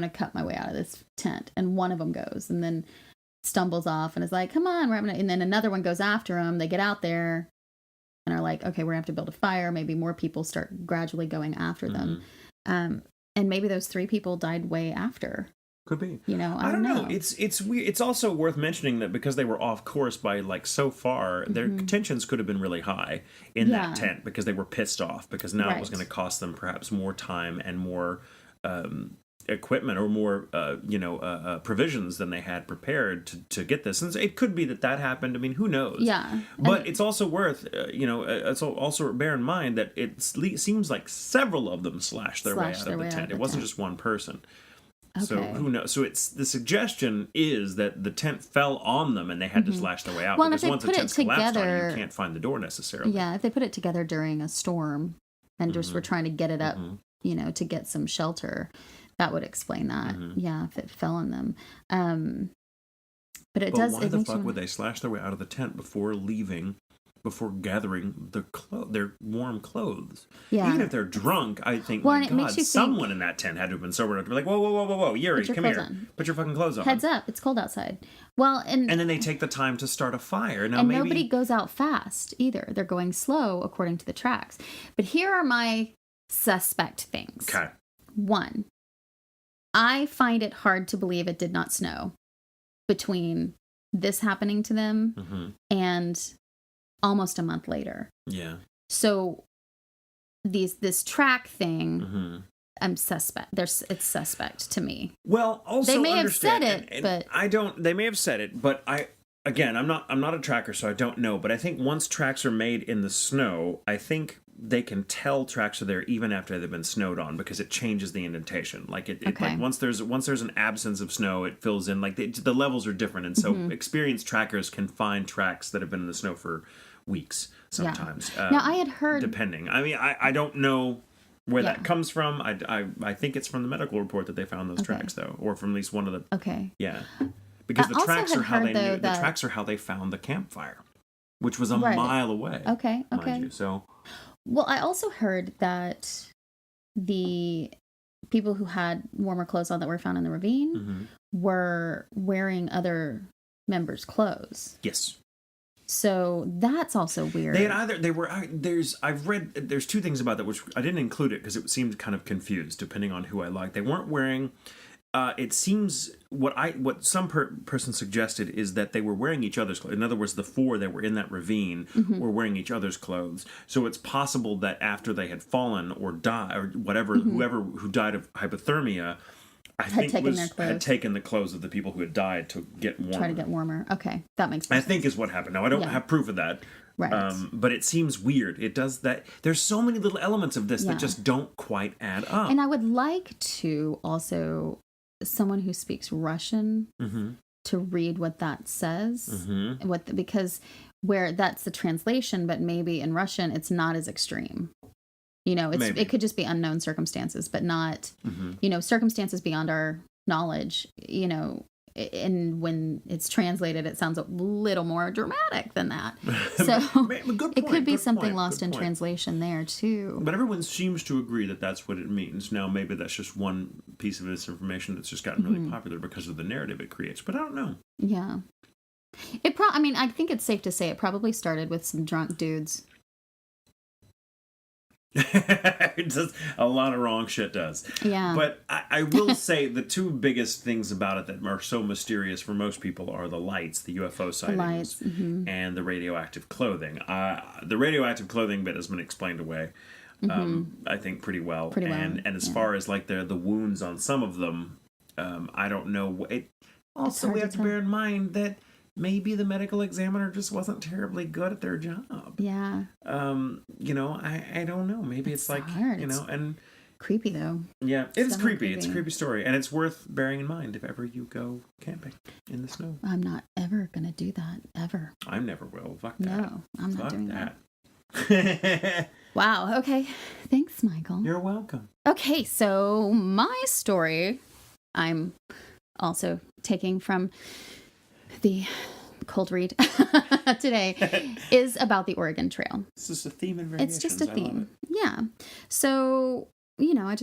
cut my way out of this tent. And one of them goes and then stumbles off and is like, come on, and then another one goes after him. They get out there and are like, okay, we're going to have to build a fire. Maybe more people start gradually going after them. And maybe those 3 people died way after. Could be. I don't know. It's weird. It's also worth mentioning that because they were off course by so far, their tensions could have been really high in that tent because they were pissed off because now it was going to cost them perhaps more time and more equipment or more provisions than they had prepared to get this. And it could be that happened. I mean, who knows? Yeah. But it's also worth it's also bear in mind that it seems like several of them slashed their way out of the tent. It wasn't just one person. Okay. So who knows? So it's the suggestion is that the tent fell on them and they had to slash their way out. Well, because once the tent's collapsed on you, you can't find the door necessarily. Yeah, if they put it together during a storm and just were trying to get it up, to get some shelter, that would explain that. Yeah, if it fell on them. But why the fuck would they slash their way out of the tent before gathering their warm clothes? Yeah. Even if they're drunk, I think, my God, someone in that tent had to have been sober enough to be like, whoa, Yuri, come here. Put your fucking clothes on. Heads up, it's cold outside. Well, and then they take the time to start a fire. Now, nobody goes out fast either. They're going slow according to the tracks. But here are my suspect things. Okay. 1, I find it hard to believe it did not snow between this happening to them and almost a month later. Yeah. So this track thing, I'm suspect. It's suspect to me. Well, also they may have said it, but I don't. They may have said it, but I'm not a tracker, so I don't know. But I think once tracks are made in the snow, I think they can tell tracks are there even after they've been snowed on because it changes the indentation. Like once there's an absence of snow, it fills in. Like the levels are different, and so experienced trackers can find tracks that have been in the snow for weeks sometimes. Yeah. Now I had heard, depending. I mean, I don't know where that comes from. I think it's from the medical report that they found those tracks though, or from at least one of the. Okay. Yeah, because the tracks are how they knew. The tracks are how they found the campfire, which was a mile away. Okay. Mind you, so. Well, I also heard that the people who had warmer clothes on that were found in the ravine were wearing other members' clothes. Yes. So that's also weird. I've read, there's 2 things about that, which I didn't include it because it seemed kind of confused depending on who I liked. They weren't wearing, it seems, what some person suggested is that they were wearing each other's clothes. In other words, the 4 that were in that ravine were wearing each other's clothes. So it's possible that after they had fallen or died, or whatever, whoever who died of hypothermia, had taken the clothes of the people who had died to get warmer. Try to get warmer. Okay, that makes sense. I think is what happened. Now, I don't have proof of that. Right. But it seems weird. It does that. There's so many little elements of this that just don't quite add up. And I would like to also, someone who speaks Russian to read what that says. Because where that's the translation, but maybe in Russian it's not as extreme. It could just be unknown circumstances, but not, circumstances beyond our knowledge, and when it's translated, it sounds a little more dramatic than that. So it could be something lost in translation there too. But everyone seems to agree that that's what it means. Now, maybe that's just one piece of this information that's just gotten really popular because of the narrative it creates, but I don't know. Yeah. I think it's safe to say it probably started with some drunk dudes. It does a lot of wrong shit does. Yeah. But I will say the two biggest things about it that are so mysterious for most people are the lights, the UFO sightings, and the radioactive clothing. The radioactive clothing bit has been explained away, I think, pretty well. And as far as like the wounds on some of them, I don't know. Also, we have to bear in mind that maybe the medical examiner just wasn't terribly good at their job. Yeah. You know, I don't know. Maybe it's like, hard. You know, and creepy though. Yeah, it's creepy. It's a creepy story, and it's worth bearing in mind if ever you go camping in the snow. I'm not ever gonna do that ever. I never will. Fuck that. No, I'm not doing that. Wow. Okay. Thanks, Michael. You're welcome. Okay, so my story, I'm also taking from the cold read today, is about the Oregon Trail. It's just a theme and variations. It's just a theme. Yeah. So, you know, I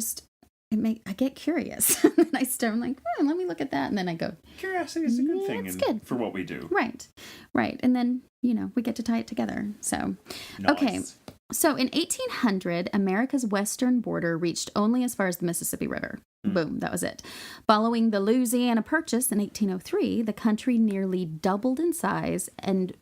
get curious. And I start, I'm like, let me look at that. And then I go, curiosity is a good thing. It's good for what we do. Right. Right. And then, you know, we get to tie it together. So, nice. Okay. So in 1800, America's western border reached only as far as the Mississippi River. Boom, that was it. Following the Louisiana Purchase in 1803, the country nearly doubled in size and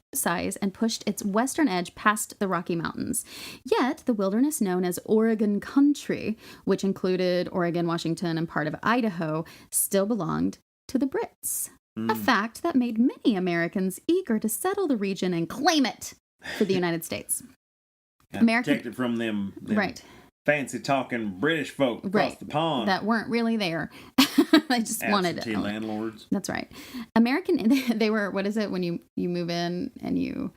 pushed its western edge past the Rocky Mountains. Yet, the wilderness known as Oregon Country, which included Oregon, Washington, and part of Idaho, still belonged to the Brits. A fact that made many Americans eager to settle the region and claim it for the United States. Protect it from them right. Fancy talking British folk across the pond that weren't really there. They just wanted it. Landlords. That's right. They were. What is it when you move in and you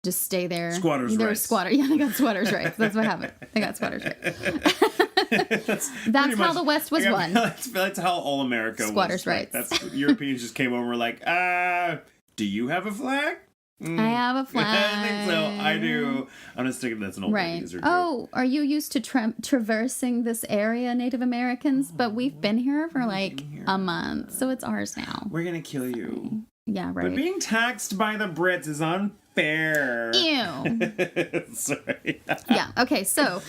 just stay there? Squatters' rights. Squatters. Yeah, they got squatters' rights. That's what happened. They got squatters' rights. That's how the West was won. That's how all America squatters' was. rights. That's Europeans just came over and were like, do you have a flag? I have a flag. I think so. I do. I'm just thinking that's an old right. Oh, are you used to traversing this area, Native Americans? But we've been here for like a month, so it's ours now. We're gonna kill you. Yeah, right. But being taxed by the Brits is unfair. Ew. Sorry. Yeah. Okay. So.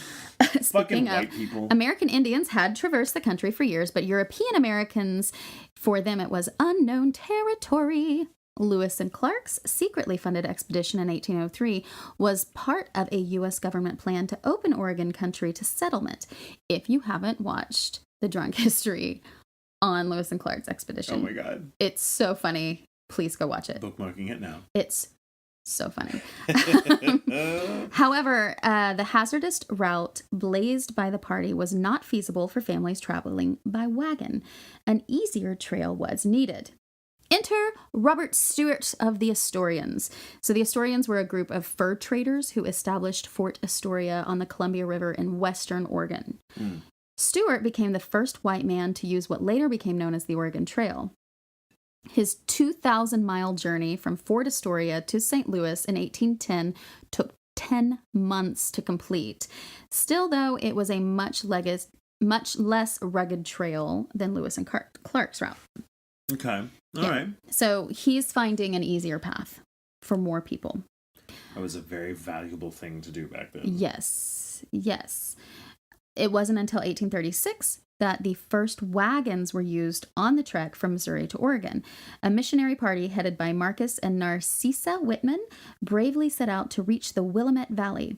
Speaking of, people. American Indians had traversed the country for years, but European Americans, for them, it was unknown territory. Lewis and Clark's secretly funded expedition in 1803 was part of a U.S. government plan to open Oregon country to settlement. If you haven't watched the drunk history on Lewis and Clark's expedition, oh my God, it's so funny. Please go watch it. Bookmarking it now. It's so funny. However, the hazardous route blazed by the party was not feasible for families traveling by wagon. An easier trail was needed. Enter Robert Stewart of the Astorians. So the Astorians were a group of fur traders who established Fort Astoria on the Columbia River in western Oregon. Stewart became the first white man to use what later became known as the Oregon Trail. His 2,000-mile journey from Fort Astoria to St. Louis in 1810 took 10 months to complete. Still, though, it was a much less rugged trail than Lewis and Clark's route. Okay. All right. So he's finding an easier path for more people. That was a very valuable thing to do back then. Yes. Yes. It wasn't until 1836 that the first wagons were used on the trek from Missouri to Oregon. A missionary party headed by Marcus and Narcissa Whitman bravely set out to reach the Willamette Valley.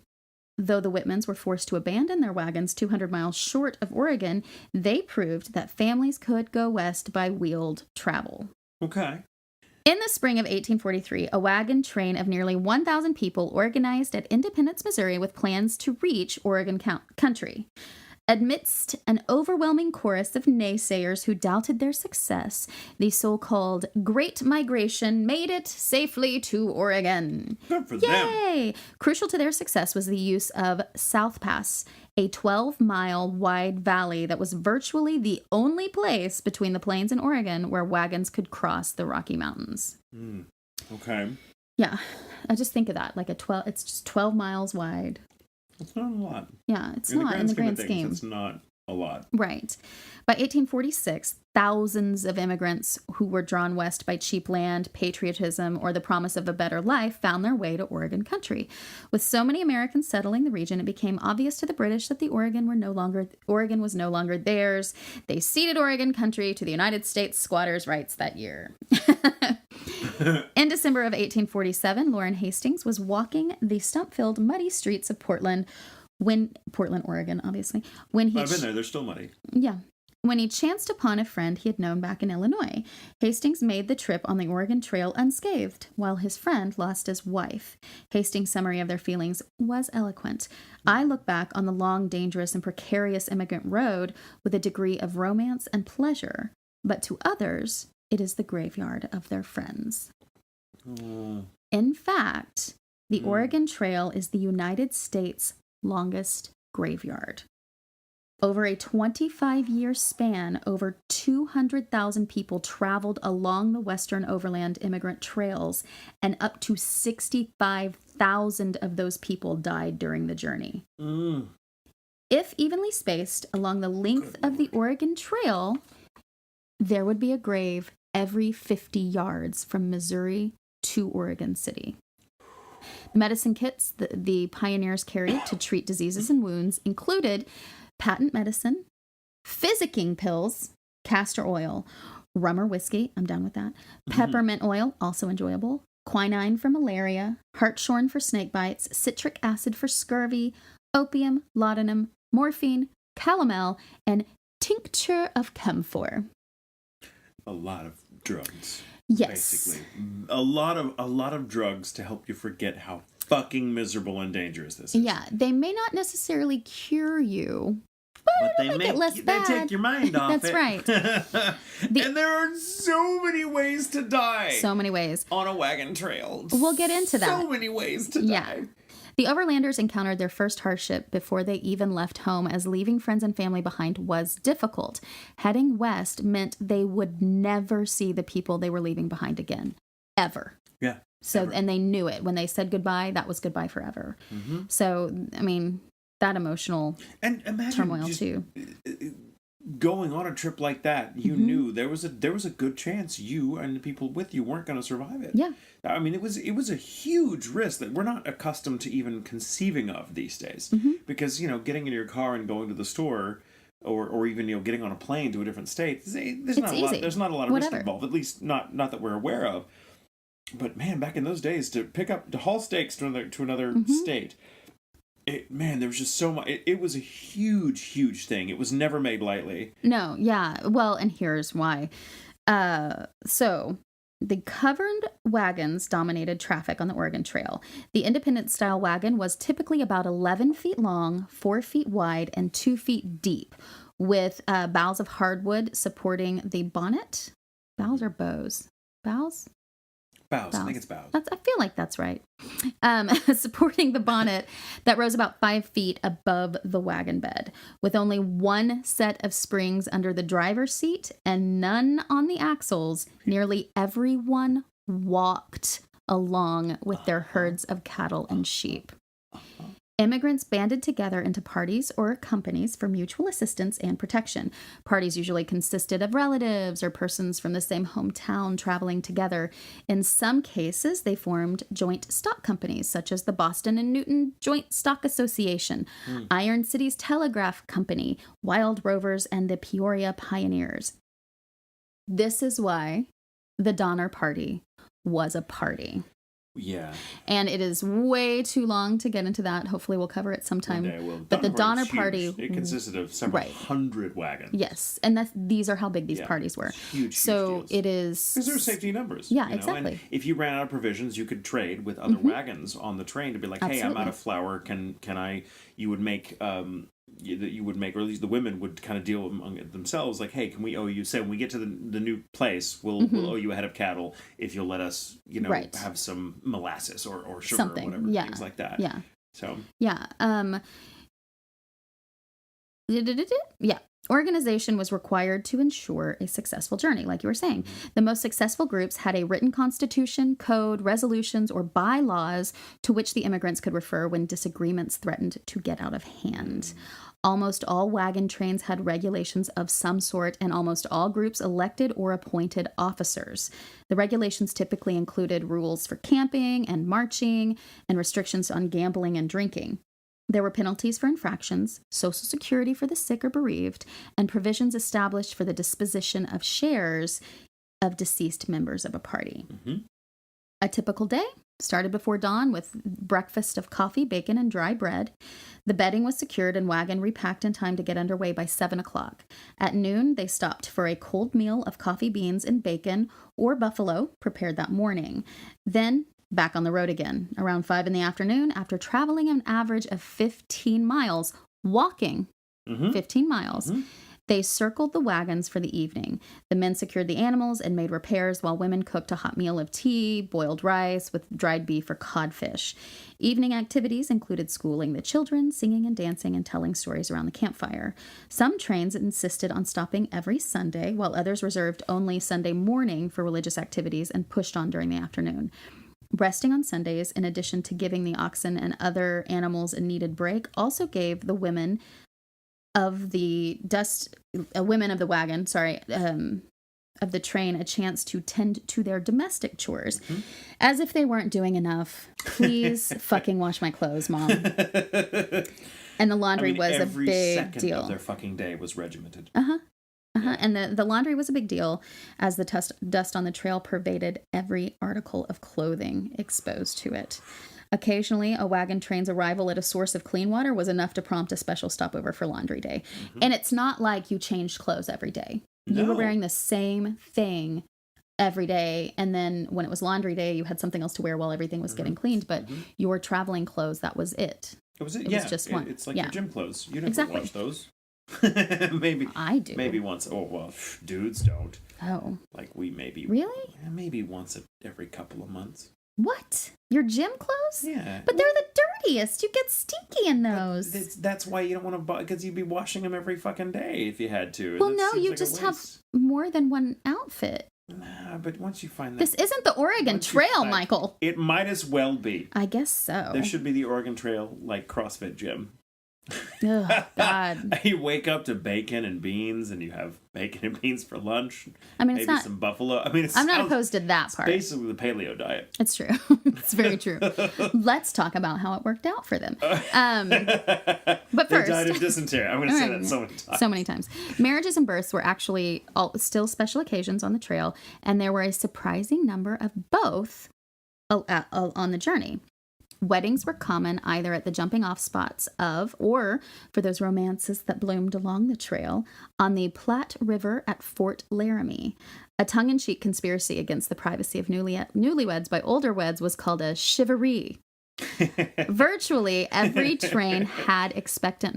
Though the Whitmans were forced to abandon their wagons 200 miles short of Oregon, they proved that families could go west by wheeled travel. Okay. In the spring of 1843, a wagon train of nearly 1,000 people organized at Independence, Missouri, with plans to reach Oregon country. Amidst an overwhelming chorus of naysayers who doubted their success, the so-called Great Migration made it safely to Oregon. Good for Yay! Them. Crucial to their success was the use of South Pass, a 12-mile wide valley that was virtually the only place between the plains and Oregon where wagons could cross the Rocky Mountains. Okay. Yeah, I just think of that, like it's just 12 miles wide. It's not a lot. Yeah, it's not in the grand scheme. It's not a lot. Right. By 1846, thousands of immigrants who were drawn west by cheap land, patriotism, or the promise of a better life found their way to Oregon country. With so many Americans settling the region, it became obvious to the British that Oregon was no longer theirs. They ceded Oregon country to the United States squatters' rights that year. In December of 1847, Lauren Hastings was walking the stump-filled, muddy streets of Portland, Oregon, obviously. I've been there. They're still muddy. Yeah. When he chanced upon a friend he had known back in Illinois, Hastings made the trip on the Oregon Trail unscathed, while his friend lost his wife. Hastings' summary of their feelings was eloquent. I look back on the long, dangerous, and precarious immigrant road with a degree of romance and pleasure, but to others, it is the graveyard of their friends. In fact, the Oregon Trail is the United States' longest graveyard. Over a 25-year span, over 200,000 people traveled along the Western Overland immigrant trails, and up to 65,000 of those people died during the journey. If evenly spaced along the length of the Oregon Trail, there would be a grave every 50 yards from Missouri to Oregon City. Medicine kits the pioneers carried to treat diseases and wounds included patent medicine, physicking pills, castor oil, rum or whiskey, I'm done with that, peppermint oil, also enjoyable, quinine for malaria, hartshorn for snake bites, citric acid for scurvy, opium, laudanum, morphine, calomel, and tincture of camphor. A lot of drugs. Yes. Basically. A lot of drugs to help you forget how fucking miserable and dangerous this is. Yeah, they may not necessarily cure you, but they make it less bad. They take your mind off That's it. right. And there are so many ways to die. So many ways. On a wagon trail. We'll get into that. So many ways to die. The overlanders encountered their first hardship before they even left home, as leaving friends and family behind was difficult. Heading west meant they would never see the people they were leaving behind again. Ever. Yeah. So, ever. And they knew it. When they said goodbye, that was goodbye forever. So, I mean, that emotional turmoil too. Going on a trip like that, you knew there was a good chance you and the people with you weren't going to survive it. Yeah. I mean, it was a huge risk that we're not accustomed to even conceiving of these days. Because, getting in your car and going to the store or even, getting on a plane to a different state, there's not a lot of risk involved, at least not that we're aware of. But man, back in those days, to haul steaks to another state, there was just so much. It was a huge, huge thing. It was never made lightly. No, yeah. Well, and here's why. So the covered wagons dominated traffic on the Oregon Trail. The independent-style wagon was typically about 11 feet long, 4 feet wide, and 2 feet deep, with boughs of hardwood supporting the bonnet. Boughs or bows? Boughs? Bows. I think it's bows. I feel like that's right. Supporting the bonnet that rose about 5 feet above the wagon bed, with only one set of springs under the driver's seat and none on the axles. Nearly everyone walked along with their herds of cattle and sheep. Immigrants banded together into parties or companies for mutual assistance and protection. Parties usually consisted of relatives or persons from the same hometown traveling together. In some cases, they formed joint stock companies, such as the Boston and Newton Joint Stock Association, Iron City's Telegraph Company, Wild Rovers, and the Peoria Pioneers. This is why the Donner Party was a party. Yeah. And it is way too long to get into that. Hopefully we'll cover it sometime. Yeah, well, but the Donner Party... It consisted of several hundred wagons. Yes. And these are how big these parties were. Huge so deals. it is... Because there were safety numbers. Yeah, exactly. And if you ran out of provisions, you could trade with other wagons on the train to be like, hey, I'm out of flour. Can I... You would make... you would make, or at least the women would kind of deal among themselves, like, hey, can we owe you, say when we get to the new place, we'll owe you a head of cattle if you'll let us, have some molasses or sugar something. Or whatever, things like that. Yeah. So. Yeah. Yeah. Organization was required to ensure a successful journey, like you were saying. The most successful groups had a written constitution, code, resolutions, or bylaws to which the immigrants could refer when disagreements threatened to get out of hand. Almost all wagon trains had regulations of some sort, and almost all groups elected or appointed officers. The regulations typically included rules for camping and marching and restrictions on gambling and drinking. There were penalties for infractions, Social Security for the sick or bereaved, and provisions established for the disposition of shares of deceased members of a party. Mm-hmm. A typical day started before dawn with breakfast of coffee, bacon, and dry bread. The bedding was secured and wagon repacked in time to get underway by 7 o'clock. At noon, they stopped for a cold meal of coffee beans and bacon or buffalo prepared that morning. Then back on the road again. Around 5 in the afternoon, after traveling an average of 15 miles, walking 15 miles, they circled the wagons for the evening. The men secured the animals and made repairs while women cooked a hot meal of tea, boiled rice with dried beef or codfish. Evening activities included schooling the children, singing and dancing, and telling stories around the campfire. Some trains insisted on stopping every Sunday, while others reserved only Sunday morning for religious activities and pushed on during the afternoon. Resting on Sundays, in addition to giving the oxen and other animals a needed break, also gave the women of the of the train a chance to tend to their domestic chores. As if they weren't doing enough. Please fucking wash my clothes, Mom. And the laundry was a big deal. Every second of their fucking day was regimented. And the laundry was a big deal, as the dust on the trail pervaded every article of clothing exposed to it. Occasionally, a wagon train's arrival at a source of clean water was enough to prompt a special stopover for laundry day. And it's not like you changed clothes every day. You were wearing the same thing every day, and then when it was laundry day, you had something else to wear while everything was getting cleaned. But your traveling clothes, that was it. It was it. It was just one. It's like your gym clothes. You never Exactly. wash those. Maybe I do. Maybe once. Oh well, dudes don't. Oh, Like we maybe. really? Maybe once every couple of months. What? Your gym clothes? Yeah. But they're the dirtiest. You get stinky in those. That's why you don't want to buy, because you'd be washing them every fucking day if you had to. Well, That no, seems you like a just have waste. more than one outfit. Nah, but once you find that, This isn't the Oregon once you Trail, find- Michael. it might as well be. I guess so. There should be the Oregon Trail like CrossFit gym. Ugh, God. You wake up to bacon and beans, and you have bacon and beans for lunch. I mean, it's Maybe not. some buffalo. I mean, I'm not opposed to that part. Basically, the paleo diet. It's true. It's very true. Let's talk about how it worked out for them. But They first, died of dysentery. I'm going to say that so many times. so many times. Marriages and births were actually still special occasions on the trail, and there were a surprising number of both on the journey. Weddings were common either at the jumping off spots of, or for those romances that bloomed along the trail, on the Platte River at Fort Laramie. A tongue-in-cheek conspiracy against the privacy of newlyweds by older weds was called a chivalry. Virtually every train had expectant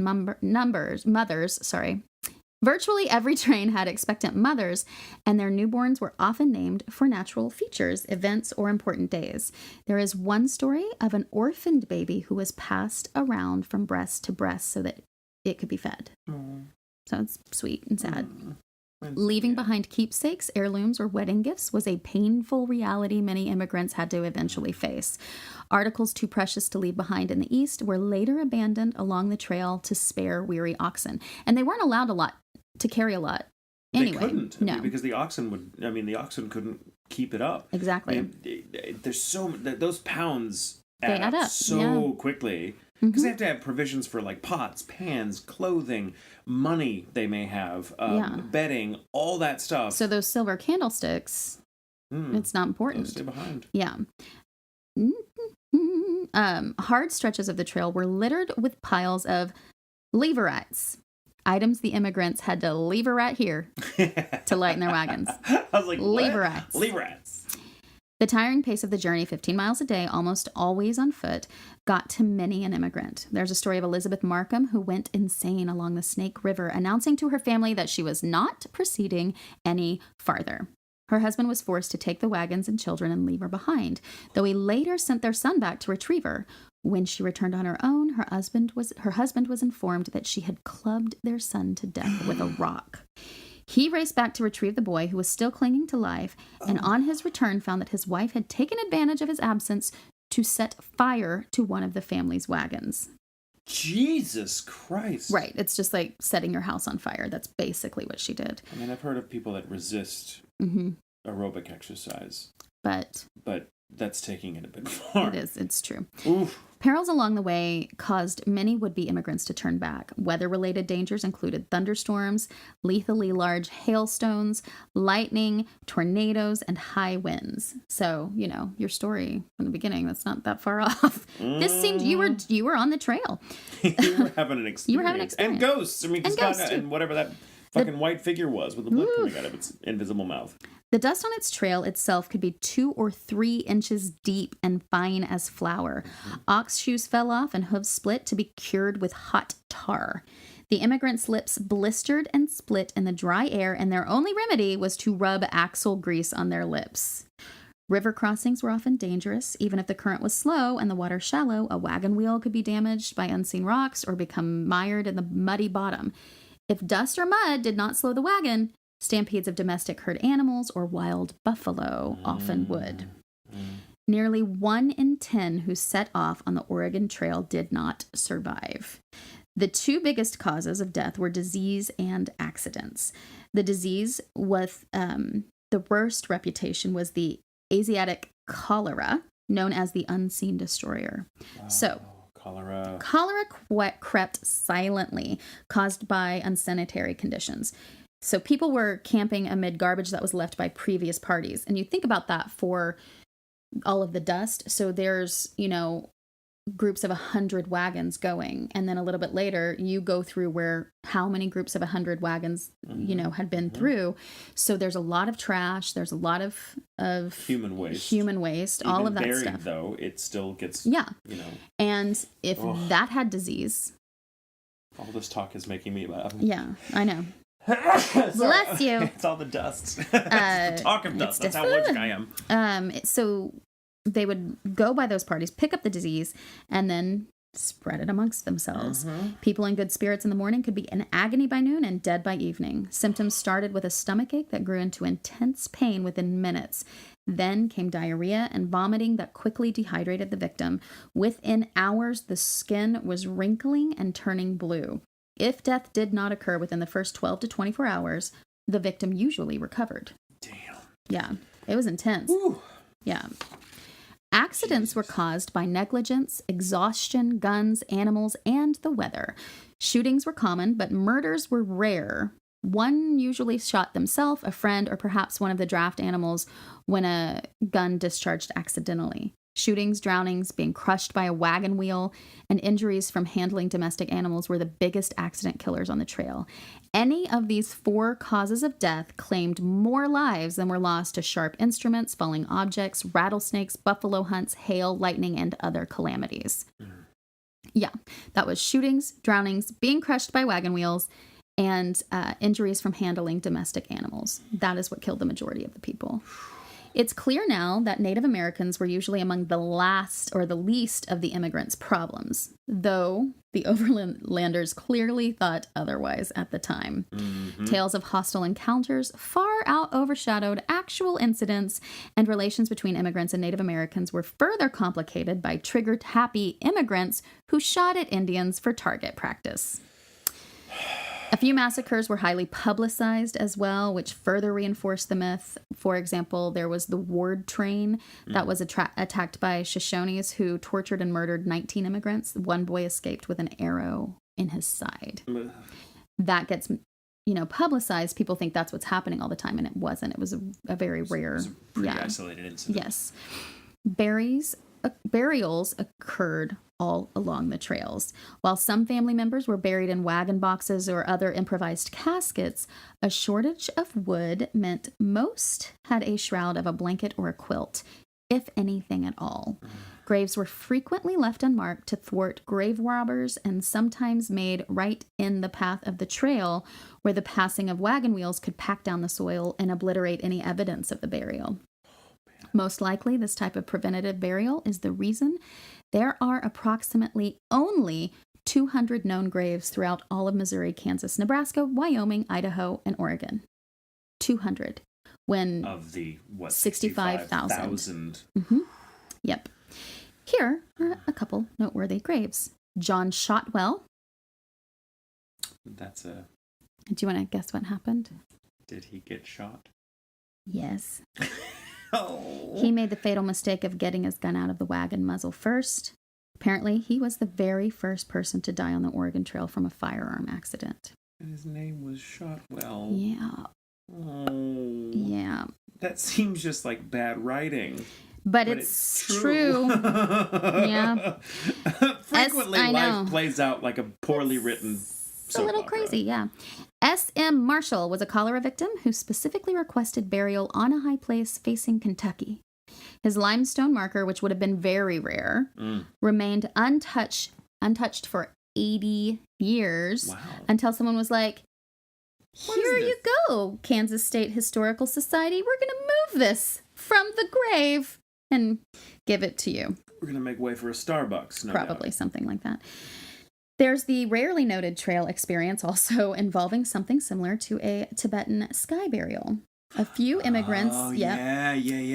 Virtually every train had expectant mothers, and their newborns were often named for natural features, events, or important days. There is one story of an orphaned baby who was passed around from breast to breast so that it could be fed. So it's sweet and sad. Leaving behind keepsakes, heirlooms, or wedding gifts was a painful reality many immigrants had to eventually face. Articles too precious to leave behind in the East were later abandoned along the trail to spare weary oxen. And they weren't allowed to carry a lot anyway. They couldn't. No. Because the oxen couldn't keep it up. Exactly. There's those pounds They add up, so quickly. Because they have to have provisions for like pots, pans, clothing, money they may have, bedding, all that stuff. So those silver candlesticks, it's not important. Those stay behind. Yeah. Hard stretches of the trail were littered with piles of leverites, items the immigrants had to lever right here to lighten their wagons. I was like, Leverites. Leverites. The tiring pace of the journey, 15 miles a day, almost always on foot, got to many an immigrant. There's a story of Elizabeth Markham who went insane along the Snake River, announcing to her family that she was not proceeding any farther. Her husband was forced to take the wagons and children and leave her behind, though he later sent their son back to retrieve her. When she returned on her own, her husband was informed that she had clubbed their son to death with a rock. He raced back to retrieve the boy, who was still clinging to life, and on his return found that his wife had taken advantage of his absence to set fire to one of the family's wagons. Jesus Christ. Right. It's just like setting your house on fire. That's basically what she did. I mean, I've heard of people that resist aerobic exercise. But that's taking it a bit far. It is. It's true. Oof. Perils along the way caused many would-be immigrants to turn back. Weather-related dangers included thunderstorms, lethally large hailstones, lightning, tornadoes, and high winds. So, you know, your story from the beginning, that's not that far off. This seemed, you were on the trail. You were having an experience. You were having an experience. And ghosts. I mean, and whatever that fucking white figure was with the blood coming out of its invisible mouth. The dust on its trail itself could be 2 or 3 inches deep and fine as flour. Ox shoes fell off and hooves split to be cured with hot tar. The immigrants' lips blistered and split in the dry air, and their only remedy was to rub axle grease on their lips. River crossings were often dangerous. Even if the current was slow and the water shallow, a wagon wheel could be damaged by unseen rocks or become mired in the muddy bottom. If dust or mud did not slow the wagon, stampedes of domestic herd animals or wild buffalo often would. Nearly 1 in 10 who set off on the Oregon Trail did not survive. The 2 biggest causes of death were disease and accidents. The disease with the worst reputation was the Asiatic cholera, known as the unseen destroyer. Wow. So, Cholera crept silently, caused by unsanitary conditions. So people were camping amid garbage that was left by previous parties. And you think about that for all of the dust. So there's, you know, groups of 100 wagons going. And then a little bit later, you go through where how many groups of 100 wagons, you know, had been through. So there's a lot of trash. There's a lot of human waste. Even all of that buried, stuff. Though, it still gets, you know. And if that had disease. All this talk is making me laugh. Yeah, I know. Bless you. It's all the dust. It's the talk of dust. That's how allergic I am. So they would go by those parties, pick up the disease, and then spread it amongst themselves. People in good spirits in the morning could be in agony by noon and dead by evening. Symptoms started with a stomachache that grew into intense pain within minutes. Then came diarrhea and vomiting that quickly dehydrated the victim. Within hours, the skin was wrinkling and turning blue. If death did not occur within the first 12 to 24 hours, the victim usually recovered. Damn. Yeah, it was intense. Woo. Yeah. Accidents were caused by negligence, exhaustion, guns, animals, and the weather. Shootings were common, but murders were rare. One usually shot themselves, a friend, or perhaps one of the draft animals when a gun discharged accidentally. Shootings, drownings, being crushed by a wagon wheel, and injuries from handling domestic animals were the biggest accident killers on the trail. Any of these 4 causes of death claimed more lives than were lost to sharp instruments, falling objects, rattlesnakes, buffalo hunts, hail, lightning, and other calamities. Yeah, that was shootings, drownings, being crushed by wagon wheels, and injuries from handling domestic animals. That is what killed the majority of the people. It's clear now that Native Americans were usually among the last or the least of the immigrants' problems, though the overlanders clearly thought otherwise at the time. Tales of hostile encounters far overshadowed actual incidents, and relations between immigrants and Native Americans were further complicated by trigger-happy immigrants who shot at Indians for target practice. A few massacres were highly publicized as well, which further reinforced the myth. For example, there was the Ward train that was attacked by Shoshones who tortured and murdered 19 immigrants. One boy escaped with an arrow in his side. That gets, you know, publicized. People think that's what's happening all the time, and it wasn't. It was a very rare. It was a pretty isolated incident. Yes. Burials occurred all along the trails. While some family members were buried in wagon boxes or other improvised caskets, a shortage of wood meant most had a shroud of a blanket or a quilt, if anything at all. Graves were frequently left unmarked to thwart grave robbers and sometimes made right in the path of the trail where the passing of wagon wheels could pack down the soil and obliterate any evidence of the burial. Most likely, this type of preventative burial is the reason there are approximately only 200 known graves throughout all of Missouri, Kansas, Nebraska, Wyoming, Idaho, and Oregon. 200. When of the, 65,000. Mm-hmm. Yep. Here are a couple noteworthy graves. John Shotwell. That's a... Do you want to guess what happened? Did he get shot? Yes. Oh. He made the fatal mistake of getting his gun out of the wagon muzzle first. Apparently, he was the very first person to die on the Oregon Trail from a firearm accident. And his name was Shotwell. Yeah. Oh. Yeah. That seems just like bad writing. But it's true. Yeah. Frequently, life plays out like a poorly written soap opera. A little crazy, yeah. S.M. Marshall was a cholera victim who specifically requested burial on a high place facing Kentucky. His limestone marker, which would have been very rare, remained untouched for 80 years until someone was like, here you go, Kansas State Historical Society. We're going to move this from the grave and give it to you. We're going to make way for a Starbucks. No Probably doubt. Something like that. There's the rarely noted trail experience also involving something similar to a Tibetan sky burial. A few immigrants, A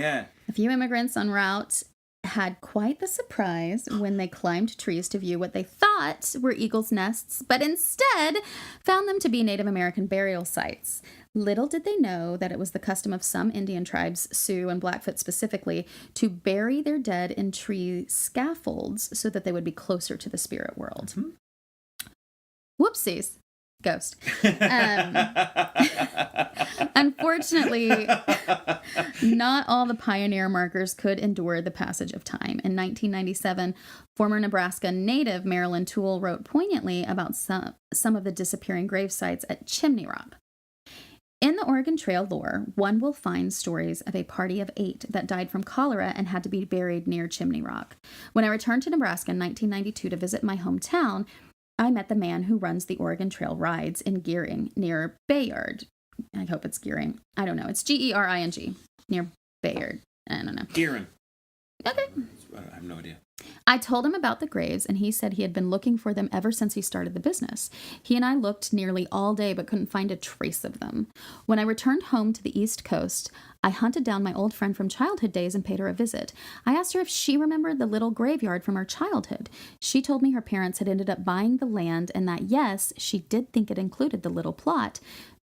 few immigrants en route had quite the surprise when they climbed trees to view what they thought were eagles' nests, but instead found them to be Native American burial sites. Little did they know that it was the custom of some Indian tribes, Sioux and Blackfoot specifically, to bury their dead in tree scaffolds so that they would be closer to the spirit world. Mm-hmm. Whoopsies. Ghost. Unfortunately, not all the pioneer markers could endure the passage of time. In 1997, former Nebraska native Marilyn Toole wrote poignantly about some of the disappearing grave sites at Chimney Rock. In the Oregon Trail lore, one will find stories of a party of 8 that died from cholera and had to be buried near Chimney Rock. When I returned to Nebraska in 1992 to visit my hometown, I met the man who runs the Oregon Trail rides in Gearing near Bayard. I hope it's Gearing. I don't know. It's Gering near Bayard. I don't know. Gearing. Okay. I have no idea. I told him about the graves, and he said he had been looking for them ever since he started the business. He and I looked nearly all day, but couldn't find a trace of them. When I returned home to the East Coast, I hunted down my old friend from childhood days and paid her a visit. I asked her if she remembered the little graveyard from her childhood. She told me her parents had ended up buying the land, and that, yes, she did think it included the little plot,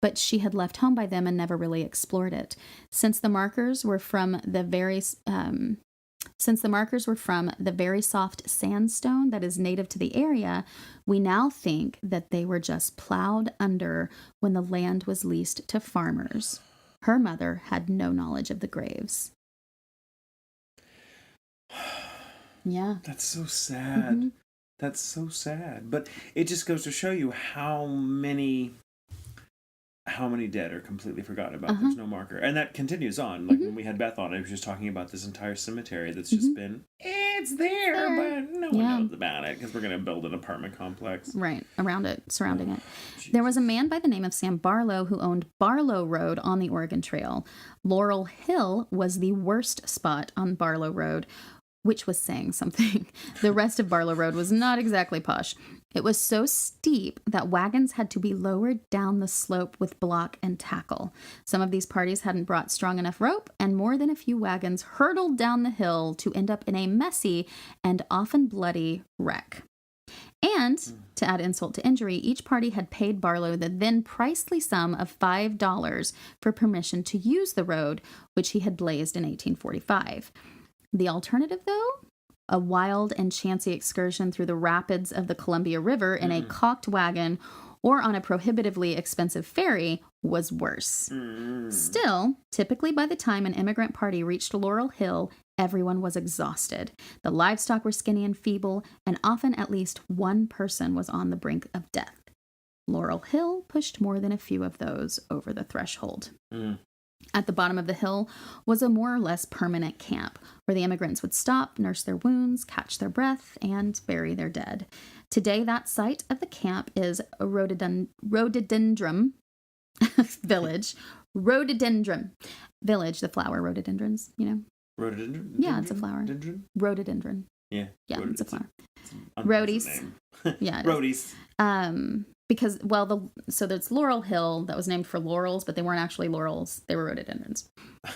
but she had left home by then and never really explored it. Since the markers were from the very soft sandstone that is native to the area, we now think that they were just plowed under when the land was leased to farmers. Her mother had no knowledge of the graves. Yeah. That's so sad. Mm-hmm. That's so sad. But it just goes to show you how many dead are completely forgotten about. There's no marker. And that continues on. Like when we had Beth on, I was just talking about this entire cemetery that's just been, it's there, but no one knows about it because we're going to build an apartment complex. Right, around it, surrounding it. Jesus. There was a man by the name of Sam Barlow who owned Barlow Road on the Oregon Trail. Laurel Hill was the worst spot on Barlow Road, which was saying something. The rest of Barlow Road was not exactly posh. It was so steep that wagons had to be lowered down the slope with block and tackle. Some of these parties hadn't brought strong enough rope, and more than a few wagons hurtled down the hill to end up in a messy and often bloody wreck. And, to add insult to injury, each party had paid Barlow the then pricely sum of $5 for permission to use the road, which he had blazed in 1845. The alternative, though? A wild and chancy excursion through the rapids of the Columbia River in a caulked wagon or on a prohibitively expensive ferry was worse. Still, typically by the time an immigrant party reached Laurel Hill, everyone was exhausted. The livestock were skinny and feeble, and often at least one person was on the brink of death. Laurel Hill pushed more than a few of those over the threshold. At the bottom of the hill was a more or less permanent camp where the immigrants would stop, nurse their wounds, catch their breath, and bury their dead. Today, that site of the camp is a rhododendron village. Rhododendron village, the flower rhododendrons, you know? Rhododendron? Yeah, it's a flower. Dendron? Rhododendron. Yeah. It's a flower. Roadies. Yeah. Roadies. Because, so there's Laurel Hill that was named for laurels, but they weren't actually laurels. They were rhododendrons.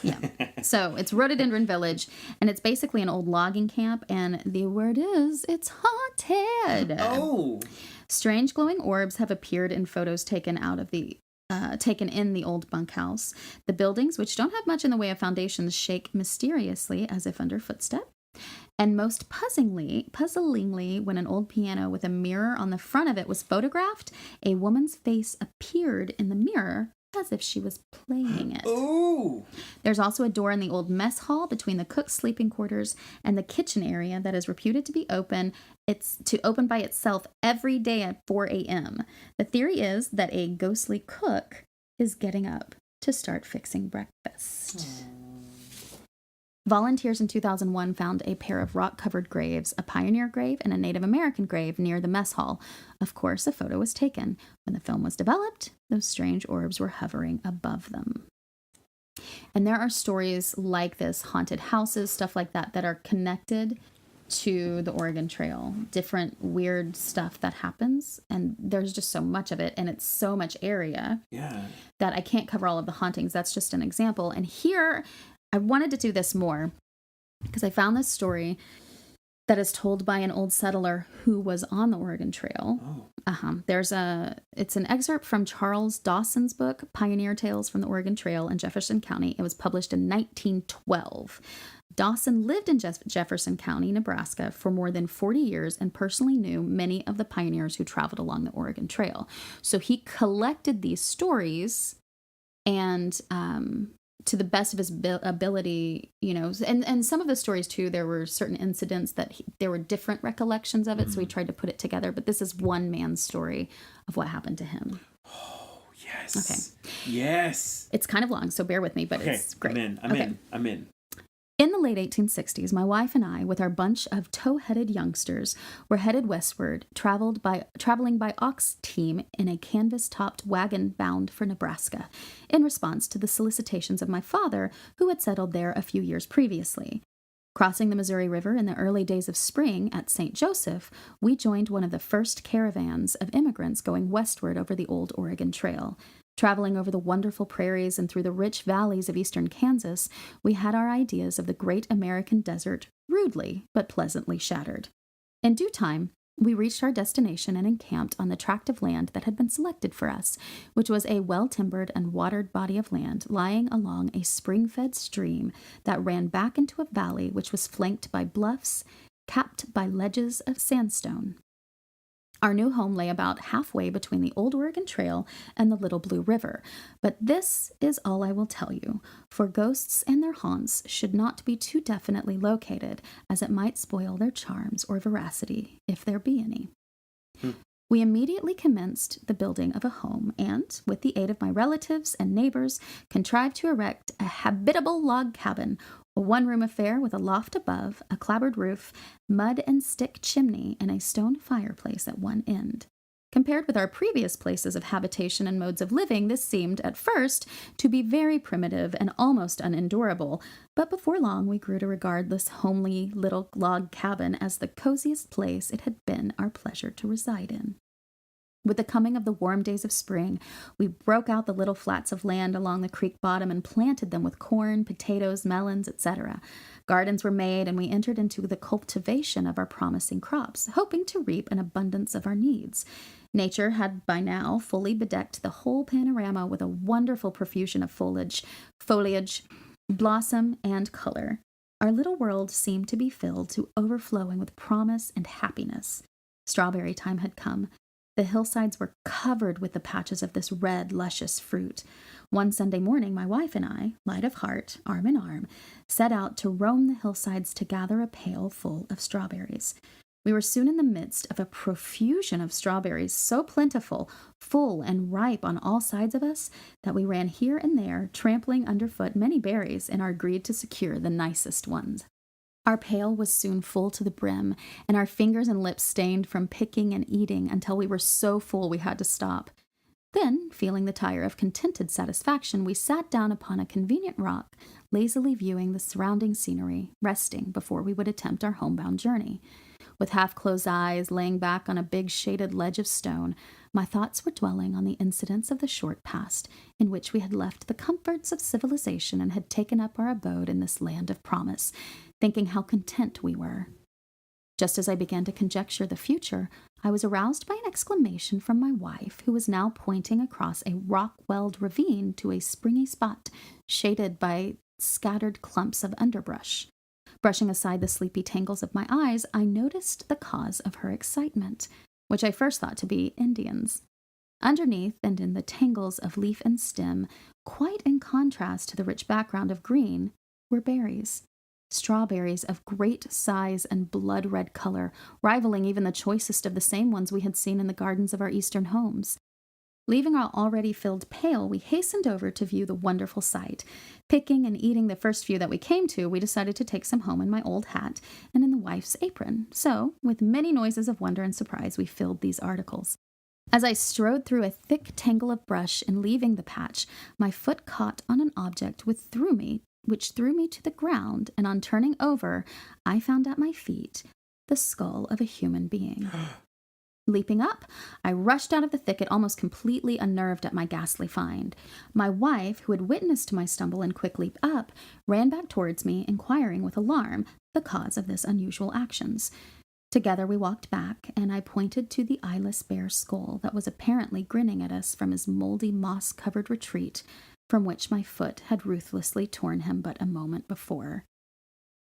Yeah. So it's Rhododendron Village, and it's basically an old logging camp, and the word is, it's hot. Ted. Oh. Strange glowing orbs have appeared in photos taken in the old bunkhouse. The buildings, which don't have much in the way of foundations, shake mysteriously as if under footstep. And most puzzlingly, when an old piano with a mirror on the front of it was photographed, a woman's face appeared in the mirror as if she was playing it. Ooh. There's also a door in the old mess hall between the cook's sleeping quarters and the kitchen area that is reputed to be open. It's to open by itself every day at 4 a.m. The theory is that a ghostly cook is getting up to start fixing breakfast. Volunteers in 2001 found a pair of rock-covered graves, a pioneer grave and a Native American grave near the mess hall. Of course, a photo was taken. When the film was developed, those strange orbs were hovering above them. And there are stories like this, haunted houses, stuff like that, that are connected to the Oregon Trail. Different weird stuff that happens, and there's just so much of it, and it's so much area that I can't cover all of the hauntings. That's just an example. And here, I wanted to do this more because I found this story that is told by an old settler who was on the Oregon Trail. It's an excerpt from Charles Dawson's book, Pioneer Tales from the Oregon Trail in Jefferson County. It was published in 1912. Dawson lived in Jefferson County, Nebraska, for more than 40 years and personally knew many of the pioneers who traveled along the Oregon Trail. So he collected these stories and, to the best of his ability, and some of the stories too, there were certain incidents that there were different recollections of it. So he tried to put it together, but this is one man's story of what happened to him. Oh, yes. Okay. Yes. It's kind of long, so bear with me, but it's great. I'm in. In the late 1860s, my wife and I, with our bunch of tow-headed youngsters, were headed westward, traveling by ox team in a canvas-topped wagon bound for Nebraska, in response to the solicitations of my father, who had settled there a few years previously. Crossing the Missouri River in the early days of spring at St. Joseph, we joined one of the first caravans of immigrants going westward over the old Oregon Trail. Traveling over the wonderful prairies and through the rich valleys of eastern Kansas, we had our ideas of the great American desert rudely but pleasantly shattered. In due time, we reached our destination and encamped on the tract of land that had been selected for us, which was a well-timbered and watered body of land lying along a spring-fed stream that ran back into a valley which was flanked by bluffs capped by ledges of sandstone. Our new home lay about halfway between the Old Oregon Trail and the Little Blue River, but this is all I will tell you, for ghosts and their haunts should not be too definitely located, as it might spoil their charms or veracity, if there be any. We immediately commenced the building of a home and, with the aid of my relatives and neighbors, contrived to erect a habitable log cabin, a one-room affair with a loft above, a clapboard roof, mud and stick chimney, and a stone fireplace at one end. Compared with our previous places of habitation and modes of living, this seemed, at first, to be very primitive and almost unendurable, but before long we grew to regard this homely little log cabin as the coziest place it had been our pleasure to reside in. With the coming of the warm days of spring, we broke out the little flats of land along the creek bottom and planted them with corn, potatoes, melons, etc. Gardens were made, and we entered into the cultivation of our promising crops, hoping to reap an abundance of our needs. Nature had by now fully bedecked the whole panorama with a wonderful profusion of foliage, blossom, and color. Our little world seemed to be filled to overflowing with promise and happiness. Strawberry time had come. The hillsides were covered with the patches of this red, luscious fruit. One Sunday morning, my wife and I, light of heart, arm in arm, set out to roam the hillsides to gather a pail full of strawberries. We were soon in the midst of a profusion of strawberries so plentiful, full, and ripe on all sides of us that we ran here and there, trampling underfoot many berries in our greed to secure the nicest ones. Our pail was soon full to the brim, and our fingers and lips stained from picking and eating until we were so full we had to stop. Then, feeling the tire of contented satisfaction, we sat down upon a convenient rock, lazily viewing the surrounding scenery, resting before we would attempt our homebound journey. With half-closed eyes, laying back on a big shaded ledge of stone, my thoughts were dwelling on the incidents of the short past, in which we had left the comforts of civilization and had taken up our abode in this land of promise, thinking how content we were. Just as I began to conjecture the future, I was aroused by an exclamation from my wife, who was now pointing across a rock-welled ravine to a springy spot shaded by scattered clumps of underbrush. Brushing aside the sleepy tangles of my eyes, I noticed the cause of her excitement, which I first thought to be Indians. Underneath and in the tangles of leaf and stem, quite in contrast to the rich background of green, were berries. Strawberries of great size and blood-red color, rivaling even the choicest of the same ones we had seen in the gardens of our eastern homes. Leaving our already filled pail, we hastened over to view the wonderful sight. Picking and eating the first few that we came to, we decided to take some home in my old hat and in the wife's apron. So, with many noises of wonder and surprise, we filled these articles. As I strode through a thick tangle of brush in leaving the patch, my foot caught on an object which threw me to the ground, and on turning over, I found at my feet the skull of a human being. Leaping up, I rushed out of the thicket, almost completely unnerved at my ghastly find. My wife, who had witnessed my stumble and quick leap up, ran back towards me, inquiring with alarm the cause of this unusual actions. Together we walked back, and I pointed to the eyeless bear's skull that was apparently grinning at us from his moldy, moss-covered retreat, from which my foot had ruthlessly torn him but a moment before.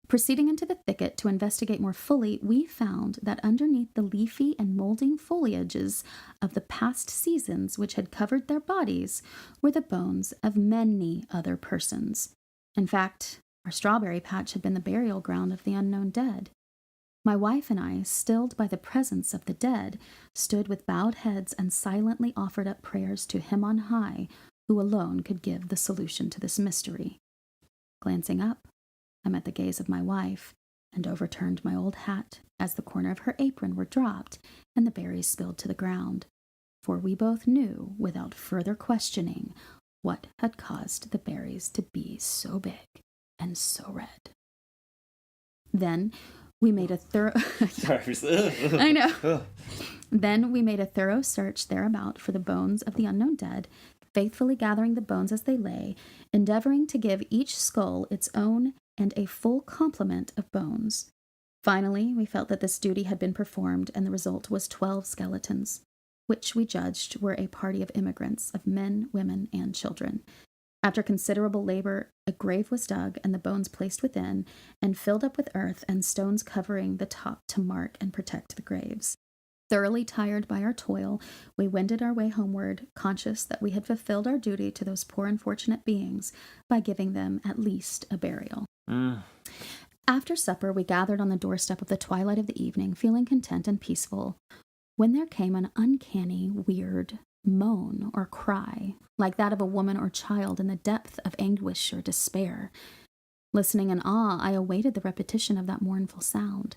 Proceeding into the thicket to investigate more fully, we found that underneath the leafy and molding foliages of the past seasons which had covered their bodies were the bones of many other persons. In fact, our strawberry patch had been the burial ground of the unknown dead. My wife and I, stilled by the presence of the dead, stood with bowed heads and silently offered up prayers to Him on high, who alone could give the solution to this mystery. Glancing up, I met the gaze of my wife, and overturned my old hat as the corner of her apron were dropped and the berries spilled to the ground, for we both knew, without further questioning, what had caused the berries to be so big and so red. Then we made a thorough... I know. Then we made a thorough search thereabout for the bones of the unknown dead, faithfully gathering the bones as they lay, endeavoring to give each skull its own and a full complement of bones. Finally, we felt that this duty had been performed, and the result was 12 skeletons, which we judged were a party of immigrants of men, women, and children. After considerable labor, a grave was dug and the bones placed within, and filled up with earth and stones covering the top to mark and protect the graves. Thoroughly tired by our toil, we wended our way homeward, conscious that we had fulfilled our duty to those poor unfortunate beings by giving them at least a burial. After supper, we gathered on the doorstep of the twilight of the evening, feeling content and peaceful, when there came an uncanny, weird moan or cry, like that of a woman or child in the depth of anguish or despair. Listening in awe, I awaited the repetition of that mournful sound.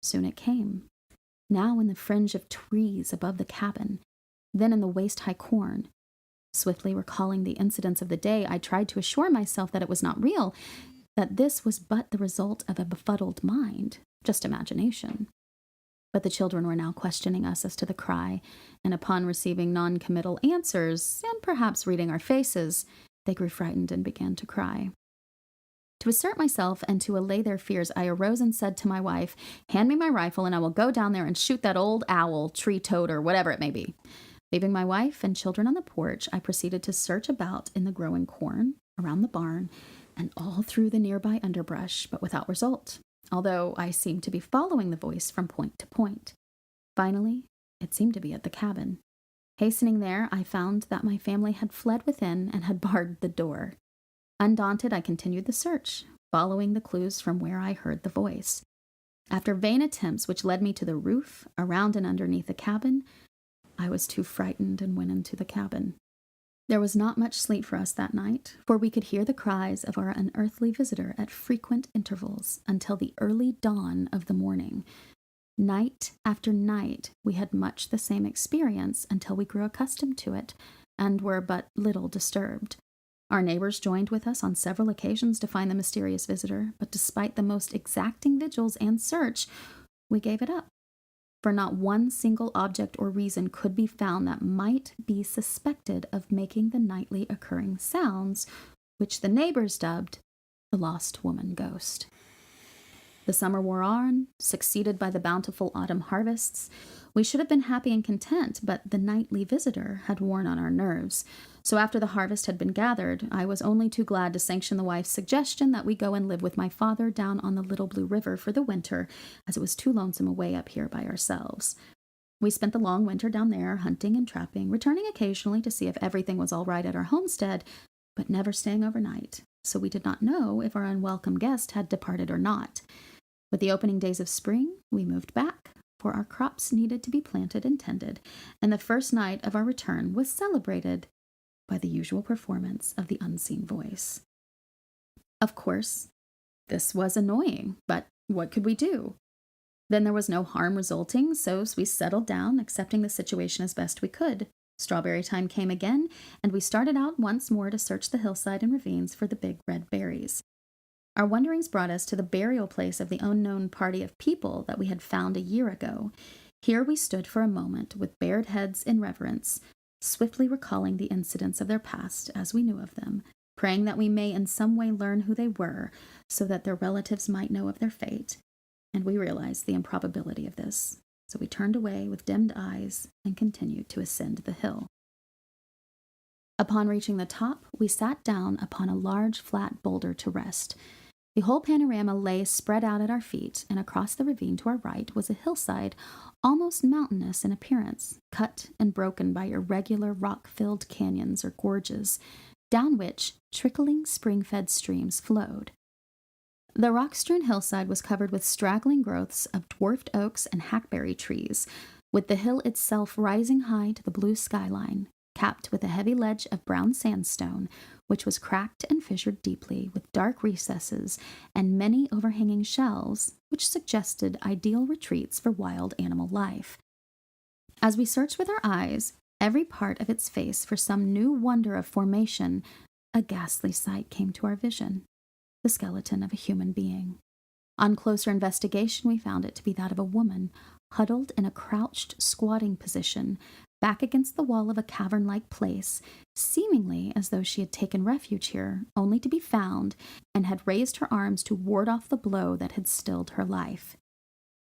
Soon it came. Now in the fringe of trees above the cabin, then in the waist-high corn. Swiftly recalling the incidents of the day, I tried to assure myself that it was not real, that this was but the result of a befuddled mind, just imagination. But the children were now questioning us as to the cry, and upon receiving non-committal answers, and perhaps reading our faces, they grew frightened and began to cry. To assert myself and to allay their fears, I arose and said to my wife, "Hand me my rifle, and I will go down there and shoot that old owl, tree-toad, or whatever it may be." Leaving my wife and children on the porch, I proceeded to search about in the growing corn, around the barn, and all through the nearby underbrush, but without result, although I seemed to be following the voice from point to point. Finally, it seemed to be at the cabin. Hastening there, I found that my family had fled within and had barred the door. Undaunted, I continued the search, following the clues from where I heard the voice. After vain attempts which led me to the roof, around and underneath the cabin, I was too frightened and went into the cabin. There was not much sleep for us that night, for we could hear the cries of our unearthly visitor at frequent intervals until the early dawn of the morning. Night after night, we had much the same experience until we grew accustomed to it and were but little disturbed. Our neighbors joined with us on several occasions to find the mysterious visitor, but despite the most exacting vigils and search, we gave it up, for not one single object or reason could be found that might be suspected of making the nightly occurring sounds, which the neighbors dubbed the lost woman ghost. The summer wore on, succeeded by the bountiful autumn harvests. We should have been happy and content, but the nightly visitor had worn on our nerves. So after the harvest had been gathered, I was only too glad to sanction the wife's suggestion that we go and live with my father down on the Little Blue River for the winter, as it was too lonesome away up here by ourselves. We spent the long winter down there, hunting and trapping, returning occasionally to see if everything was all right at our homestead, but never staying overnight, so we did not know if our unwelcome guest had departed or not. With the opening days of spring, we moved back, for our crops needed to be planted and tended, and the first night of our return was celebrated by the usual performance of the unseen voice. Of course, this was annoying, but what could we do? Then there was no harm resulting, so we settled down, accepting the situation as best we could. Strawberry time came again, and we started out once more to search the hillside and ravines for the big red berries. Our wanderings brought us to the burial place of the unknown party of people that we had found a year ago. Here we stood for a moment with bared heads in reverence, swiftly recalling the incidents of their past as we knew of them, praying that we may in some way learn who they were so that their relatives might know of their fate. And we realized the improbability of this, so we turned away with dimmed eyes and continued to ascend the hill. Upon reaching the top, we sat down upon a large flat boulder to rest. The whole panorama lay spread out at our feet, and across the ravine to our right was a hillside almost mountainous in appearance, cut and broken by irregular rock-filled canyons or gorges, down which trickling spring-fed streams flowed. The rock-strewn hillside was covered with straggling growths of dwarfed oaks and hackberry trees, with the hill itself rising high to the blue skyline, capped with a heavy ledge of brown sandstone, which was cracked and fissured deeply with dark recesses and many overhanging shelves, which suggested ideal retreats for wild animal life. As we searched with our eyes, every part of its face for some new wonder of formation, a ghastly sight came to our vision: the skeleton of a human being. On closer investigation, we found it to be that of a woman, huddled in a crouched, squatting position, back against the wall of a cavern-like place, seemingly as though she had taken refuge here, only to be found, and had raised her arms to ward off the blow that had stilled her life.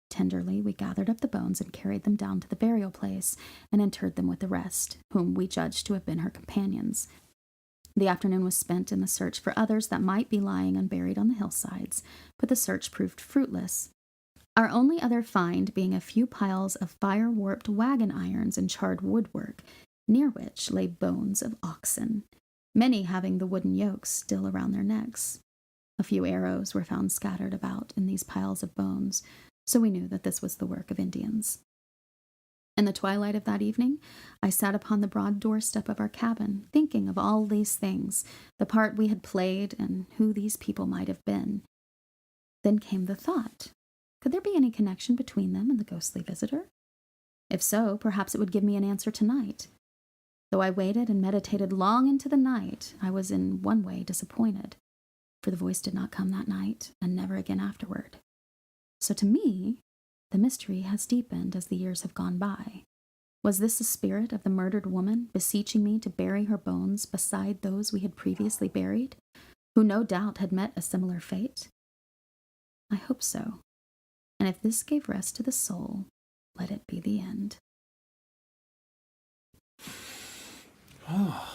Tenderly, we gathered up the bones and carried them down to the burial place, and interred them with the rest, whom we judged to have been her companions. The afternoon was spent in the search for others that might be lying unburied on the hillsides, but the search proved fruitless. Our only other find being a few piles of fire-warped wagon irons and charred woodwork, near which lay bones of oxen, many having the wooden yokes still around their necks. A few arrows were found scattered about in these piles of bones, so we knew that this was the work of Indians. In the twilight of that evening, I sat upon the broad doorstep of our cabin, thinking of all these things, the part we had played, and who these people might have been. Then came the thought: could there be any connection between them and the ghostly visitor? If so, perhaps it would give me an answer tonight. Though I waited and meditated long into the night, I was in one way disappointed, for the voice did not come that night, and never again afterward. So to me, the mystery has deepened as the years have gone by. Was this the spirit of the murdered woman beseeching me to bury her bones beside those we had previously buried, who no doubt had met a similar fate? I hope so. And if this gave rest to the soul, let it be the end. Oh.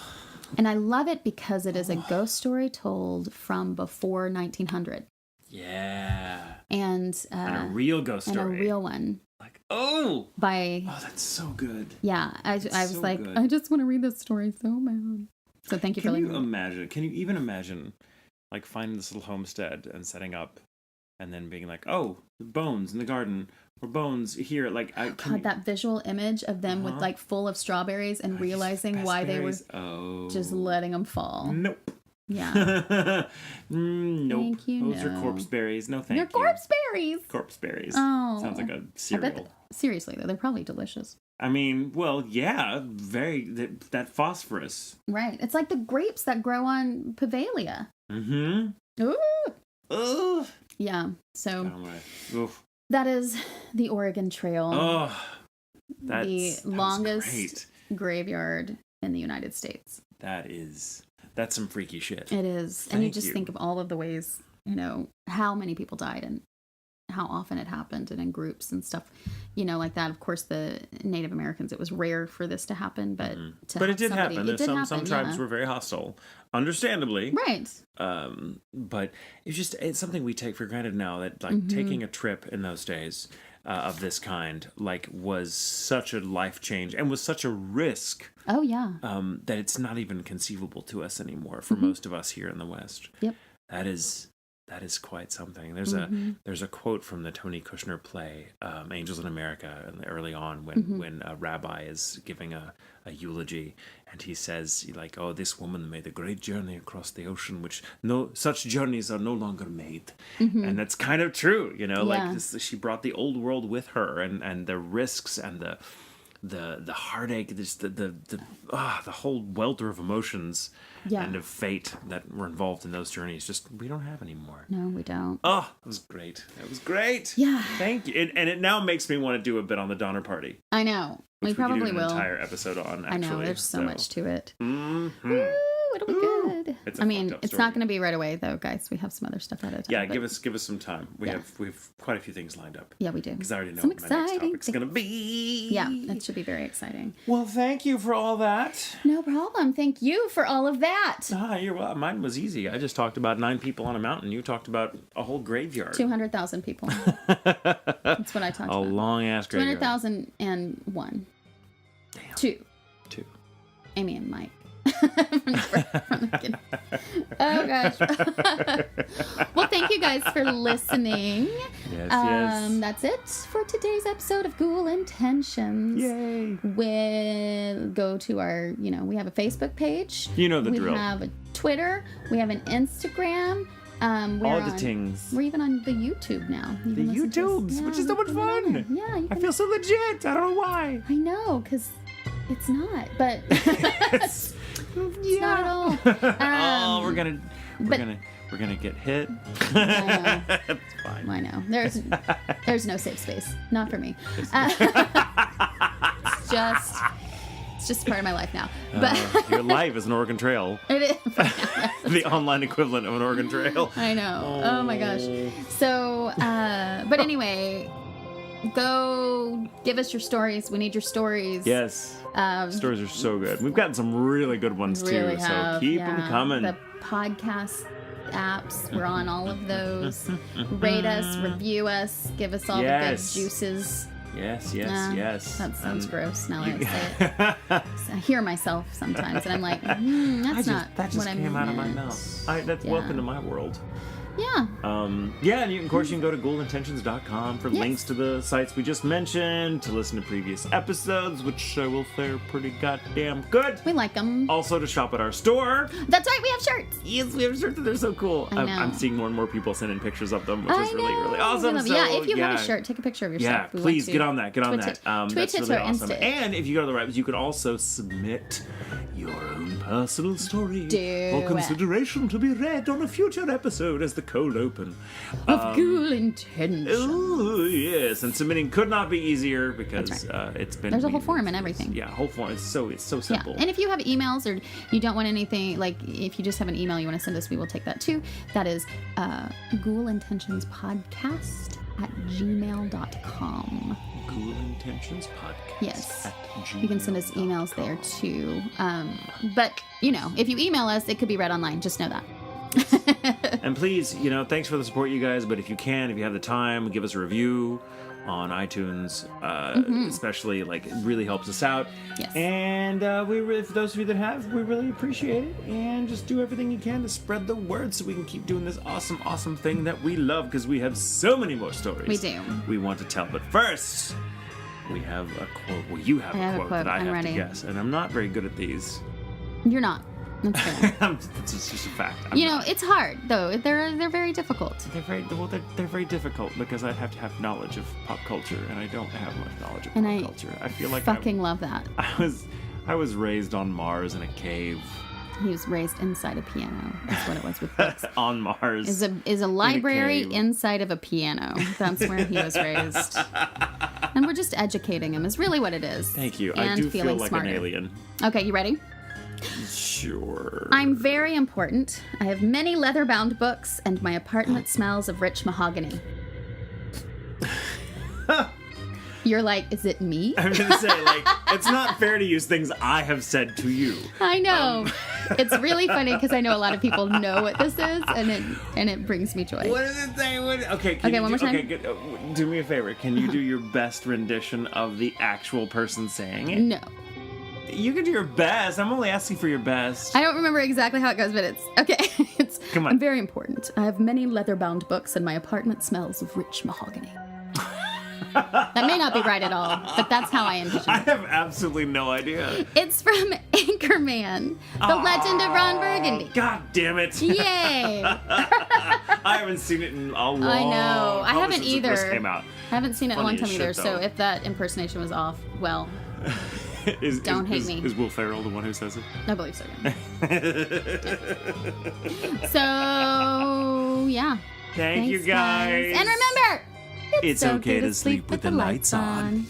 And I love it because it is a ghost story told from before 1900. Yeah. And a real ghost story. And a real one. Like, oh, by that's so good. Yeah, I was so like, good. I just want to read this story so bad. So thank you for letting me. Can you even imagine, like, finding this little homestead and setting up, and then being like, oh, bones in the garden, or bones here, like, that visual image of them with, like, full of strawberries and realizing why they were just letting them fall. Nope. Yeah. Nope. Thank you. Those are corpse berries. No, thank you. They're corpse berries. Corpse berries. Oh. Sounds like a cereal. Seriously, though, they're probably delicious. I mean, well, yeah, that phosphorus. Right. It's like the grapes that grow on Pavalia. Mm-hmm. Ooh. Yeah. So that is the Oregon Trail. Oh, the longest graveyard in the United States. That's some freaky shit. It is. And you just think of all of the ways, how many people died. And how often it happened and in groups and stuff, you know, like that. Of course, the Native Americans, it was rare for this to happen, but it did happen. There's some tribes were very hostile, understandably. Right. But it's something we take for granted now, that like taking a trip in those days of this kind, like, was such a life change and was such a risk. Oh yeah. That it's not even conceivable to us anymore for most of us here in the West. Yep. That is quite something. There's a quote from the Tony Kushner play, Angels in America, early on when a rabbi is giving a eulogy, and he says, like, oh, this woman made a great journey across the ocean, which such journeys are no longer made. And that's kind of true, you know, like she brought the old world with her, and the risks and the heartache, the whole welter of emotions and of fate that were involved in those journeys. Just we don't have anymore. No, we don't. Oh, it was great. It was great. Yeah. Thank you. And it now makes me want to do a bit on the Donner Party. I know. We probably could do will. An entire episode on. Actually, I know. There's so much to it. Mm-hmm. Ooh, it'll be good. It's it's not going to be right away though, guys. We have some other stuff out of time. Yeah, give us some time. We have quite a few things lined up. Yeah, we do. Because I already know some what my next topic's going to be. Yeah, that should be very exciting. Well, thank you for all that. No problem. Thank you for all of that. You're welcome. Mine was easy. I just talked about 9 people on a mountain. You talked about a whole graveyard. 200,000 people. That's what I talked about. A long ass graveyard. 200,001. Damn. 2. Amy and Mike. Oh gosh. Well, thank you guys for listening. Yes. That's it for today's episode of Ghoul Intentions. Yay. We'll go to our, we have a Facebook page. You know the drill. We have a Twitter. We have an Instagram. All the things. We're even on the YouTube now. The YouTubes, which is so much fun. Yeah. I feel so legit. I don't know why. I know, because it's not, but it's not at all. We're gonna get hit. I know. That's fine. I know. There's no safe space. Not for me. It's just part of my life now. But your life is an Oregon Trail. It is. The online equivalent of an Oregon Trail. I know. Oh my gosh. So, but anyway, go give us your stories. We need your stories. Yes. Stories are so good. We've gotten some really good ones too. So keep them coming. The podcast apps, we're on all of those. Rate us, review us, give us all the good juices. Yes. That sounds gross now that I say it. So I hear myself sometimes and I'm like, that's not that just what I meant. came out of my mouth. That's welcome to my world. Yeah. And of course you can go to ghoulintentions.com for links to the sites we just mentioned, to listen to previous episodes, which I will say are pretty goddamn good. We like them. Also to shop at our store. That's right, we have shirts. Yes, we have shirts and they're so cool. I'm seeing more and more people sending pictures of them, which is really, really awesome. So, if you have a shirt, take a picture of yourself. Yeah, please get on that. Tweet that's it really to awesome. Insta. And if you go to the right, you can also submit your own personal story for consideration to be read on a future episode as the cold open of Ghoul Intentions. Oh yes, and submitting could not be easier because it's been. There's a whole form and everything. Yeah, whole form. It's so simple. Yeah. And if you have emails or you don't want anything, like if you just have an email you want to send us, we will take that too. That is ghoulintentionspodcast@gmail.com. Ghoul Intentions Podcast. Yes. You can send us emails there too. But if you email us, it could be read online. Just know that. And please, thanks for the support, you guys. But if you have the time, give us a review on iTunes, especially. Like, it really helps us out. Yes. And for those of you that have, we really appreciate it. And just do everything you can to spread the word so we can keep doing this awesome, awesome thing that we love, because we have so many more stories. We do. We want to tell. But first, we have a quote. Well, you have a quote that I have to guess, and I'm not very good at these. You're not. That's fair. It's just a fact. It's hard though. They're very difficult. They're very difficult because I have to have knowledge of pop culture, and I don't have much knowledge of pop culture. I feel like love that. I was raised on Mars in a cave. He was raised inside a piano. That's what it was with books. On Mars is a library inside of a piano. That's where he was raised. And we're just educating him. Is really what it is. Thank you. And I do feel like smarter. an alien. Okay, you ready? Sure. I'm very important. I have many leather-bound books, and my apartment smells of rich mahogany. You're like, is it me? I'm going to say, like, it's not fair to use things I have said to you. I know. It's really funny because I know a lot of people know what this is, and it brings me joy. What does it say? Okay, one more time. Okay, good. Do me a favor. Can you do your best rendition of the actual person saying it? No. You can do your best. I'm only asking for your best. I don't remember exactly how it goes, but it's okay. Come on. I'm very important. I have many leather-bound books, and my apartment smells of rich mahogany. That may not be right at all, but that's how I envision it. I have absolutely no idea. It's from Anchorman, The Legend of Ron Burgundy. God damn it. Yay! I haven't seen it in a long I know. I haven't since either. It first came out. I haven't seen it in a long Funny time as either, shit, so though. if that impersonation was off, well, don't hate me. Is Will Ferrell the one who says it? I believe so, yeah. So, yeah. Thank you Thanks, guys. And remember, It's okay to sleep with the lights on.